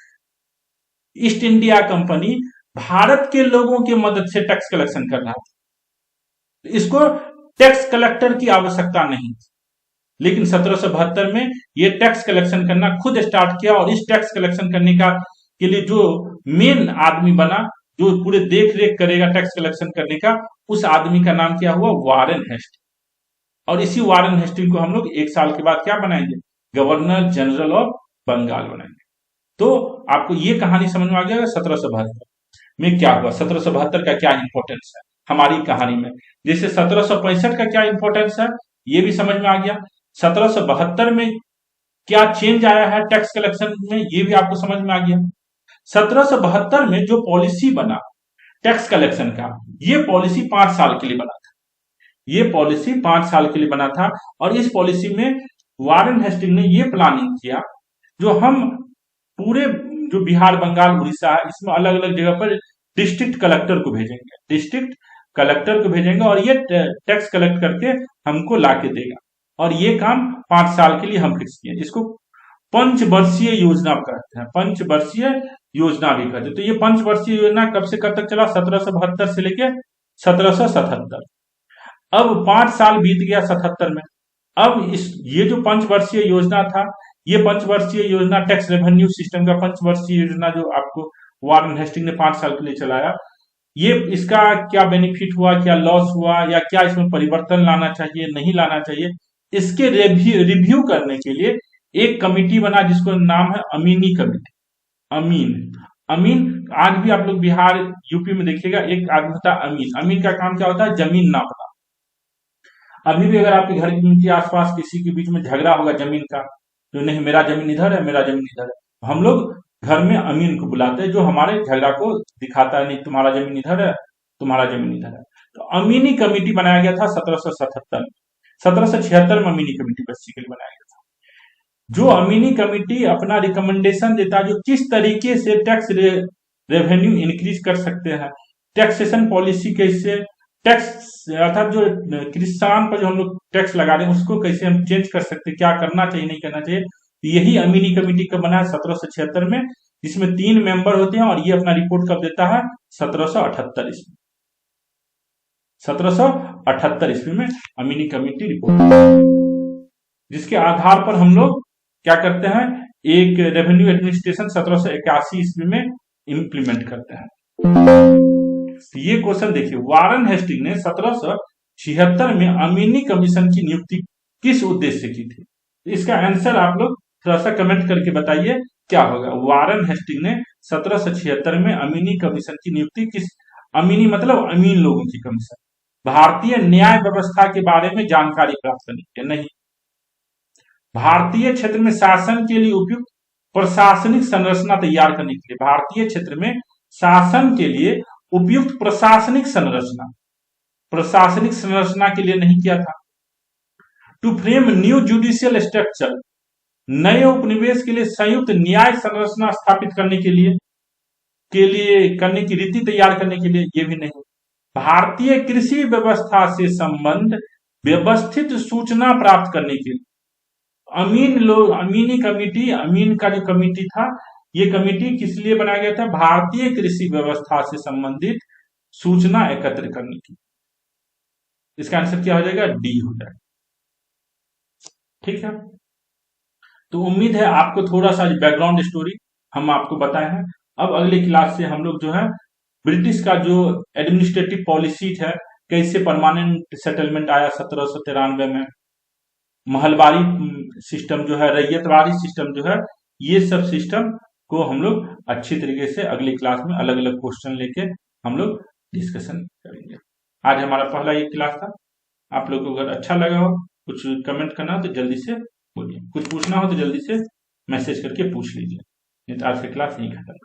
ईस्ट इंडिया कंपनी भारत के लोगों की मदद से टैक्स कलेक्शन कर रहा था। इसको टैक्स कलेक्टर की आवश्यकता नहीं थी, लेकिन 1772 में ये टैक्स कलेक्शन करना खुद स्टार्ट किया और इस टैक्स कलेक्शन करने का के लिए जो मेन आदमी बना, जो पूरे देख रेख करेगा टैक्स कलेक्शन करने का, उस आदमी का नाम क्या हुआ? Warren Hasting. और इसी वारेन हेस्टिंग को हम लोग 1 साल के बाद क्या बनाएंगे? गवर्नर जनरल ऑफ बंगाल बनाएंगे। तो आपको ये कहानी समझ में आ गया 1772 में क्या हुआ, 1772 का क्या इंपॉर्टेंस है हमारी कहानी में। जैसे 1765 का क्या इंपॉर्टेंस है ये भी समझ में आ गया। 1772 में क्या चेंज आया है टैक्स कलेक्शन में ये भी आपको समझ में आ गया। 1772 में जो पॉलिसी बना टैक्स कलेक्शन का, ये पॉलिसी 5 साल के लिए बना था। ये पॉलिसी 5 साल के लिए बना था और इस पॉलिसी में वारेन हेस्टिंग ने ये प्लानिंग किया, जो हम पूरे जो बिहार, बंगाल, उड़ीसा है, इसमें अलग अलग जगह पर डिस्ट्रिक्ट कलेक्टर को भेजेंगे, डिस्ट्रिक्ट कलेक्टर को भेजेंगे और ये टैक्स कलेक्ट करके हमको ला के देगा। और ये काम 5 साल के लिए हम फिक्स किए। इसको पंचवर्षीय योजना कहते हैं, पंचवर्षीय योजना भी कहते हैं। तो ये पंचवर्षीय योजना कब से कब तक चला? 1772 से लेके 1777। अब 5 साल बीत गया 77 में। अब ये जो पंचवर्षीय योजना था, ये पंचवर्षीय योजना टैक्स रेवेन्यू सिस्टम का पंचवर्षीय योजना जो आपको वारेन हेस्टिंग ने 5 साल के लिए चलाया, ये इसका क्या बेनिफिट हुआ, क्या लॉस हुआ, या क्या इसमें परिवर्तन लाना चाहिए, नहीं लाना चाहिए, इसके रिव्यू करने के लिए एक कमिटी बना जिसको नाम है अमीनी कमिटी। अमीन आज भी आप लोग बिहार, यूपी में देखिएगा एक आदमी होता है अमीन। अमीन का काम क्या होता है? जमीन नापना। अभी भी अगर आपके घर के आसपास किसी के बीच में झगड़ा होगा जमीन का, तो नहीं मेरा जमीन इधर है, मेरा जमीन इधर है, हम लोग घर में अमीन को बुलाते हैं जो हमारे झगड़ा को दिखाता है, नहीं तुम्हारा जमीन इधर है, तुम्हारा जमीन इधर है। तो अमीनी कमेटी बनाया गया था 1777 में। 1776 में अमीनी कमेटी बेसिकली बनाया गया था। जो अमीनी कमेटी अपना रिकमेंडेशन देता है जो किस तरीके से टैक्स रेवेन्यू इंक्रीज कर सकते हैं, टैक्सेशन पॉलिसी कैसे, टैक्स अर्थात जो किसान पर जो हम लोग टैक्स लगा रहे हैं उसको कैसे हम चेंज कर सकते हैं, क्या करना चाहिए नहीं करना चाहिए, यही अमीनी कमेटी का बना है 1776 में, जिसमें 3 मेंबर होते हैं और ये अपना रिपोर्ट कब देता है? 1778 ईस्वी। 1778 ईस्वी में अमीनी कमेटी रिपोर्ट, जिसके आधार पर हम लोग क्या करते हैं, एक रेवेन्यू एडमिनिस्ट्रेशन 1781 ईस्वी में इंप्लीमेंट करते हैं। तो ये क्वेश्चन देखिए, वारेन हेस्टिंग ने 1776 में अमीनी कमीशन की नियुक्ति किस उद्देश्य से की थी? इसका आंसर आप लोग थोड़ा सा कमेंट करके बताइए क्या होगा। वारेन हेस्टिंग ने 1776 में अमीनी कमीशन की नियुक्ति किस, अमीनी मतलब अमीन लोगों की कमीशन, भारतीय न्याय व्यवस्था के बारे में जानकारी प्राप्त करने के लिए नहीं, भारतीय क्षेत्र में शासन के लिए उपयुक्त प्रशासनिक संरचना तैयार करने के लिए, भारतीय क्षेत्र में शासन के लिए उपयुक्त प्रशासनिक संरचना के लिए नहीं किया था। To frame new judicial structure, नए उपनिवेश के लिए संयुक्त न्याय संरचना स्थापित करने के लिए करने की रीति तैयार करने के लिए, ये भी नहीं। भारतीय कृषि व्यवस्था से संबंध व्यवस्थित सूचना प्राप्त करने के लिए, अमीनी कमेटी, अमीन का जो कमेटी था, ये कमेटी किस लिए बनाया गया था? भारतीय कृषि व्यवस्था से संबंधित सूचना एकत्र करने की। इसका आंसर क्या हो जाएगा? डी हो जाएगा। ठीक है, तो उम्मीद है आपको थोड़ा सा बैकग्राउंड स्टोरी हम आपको बताए हैं। अब अगले क्लास से हम लोग जो है ब्रिटिश का जो एडमिनिस्ट्रेटिव पॉलिसी है, कैसे परमानेंट सेटलमेंट आया 1793 में, महलबारी सिस्टम जो है, रैयतवाड़ी सिस्टम जो है, ये सब सिस्टम को हम लोग अच्छी तरीके से अगली क्लास में अलग अलग क्वेश्चन लेके हम लोग डिस्कशन करेंगे। आज हमारा पहला ये क्लास था। आप लोग को अगर अच्छा लगा हो, कुछ कमेंट करना हो तो जल्दी से बोलिए, कुछ पूछना हो तो जल्दी से मैसेज करके पूछ लीजिए। नहीं तो आज की क्लास यहीं खत्म।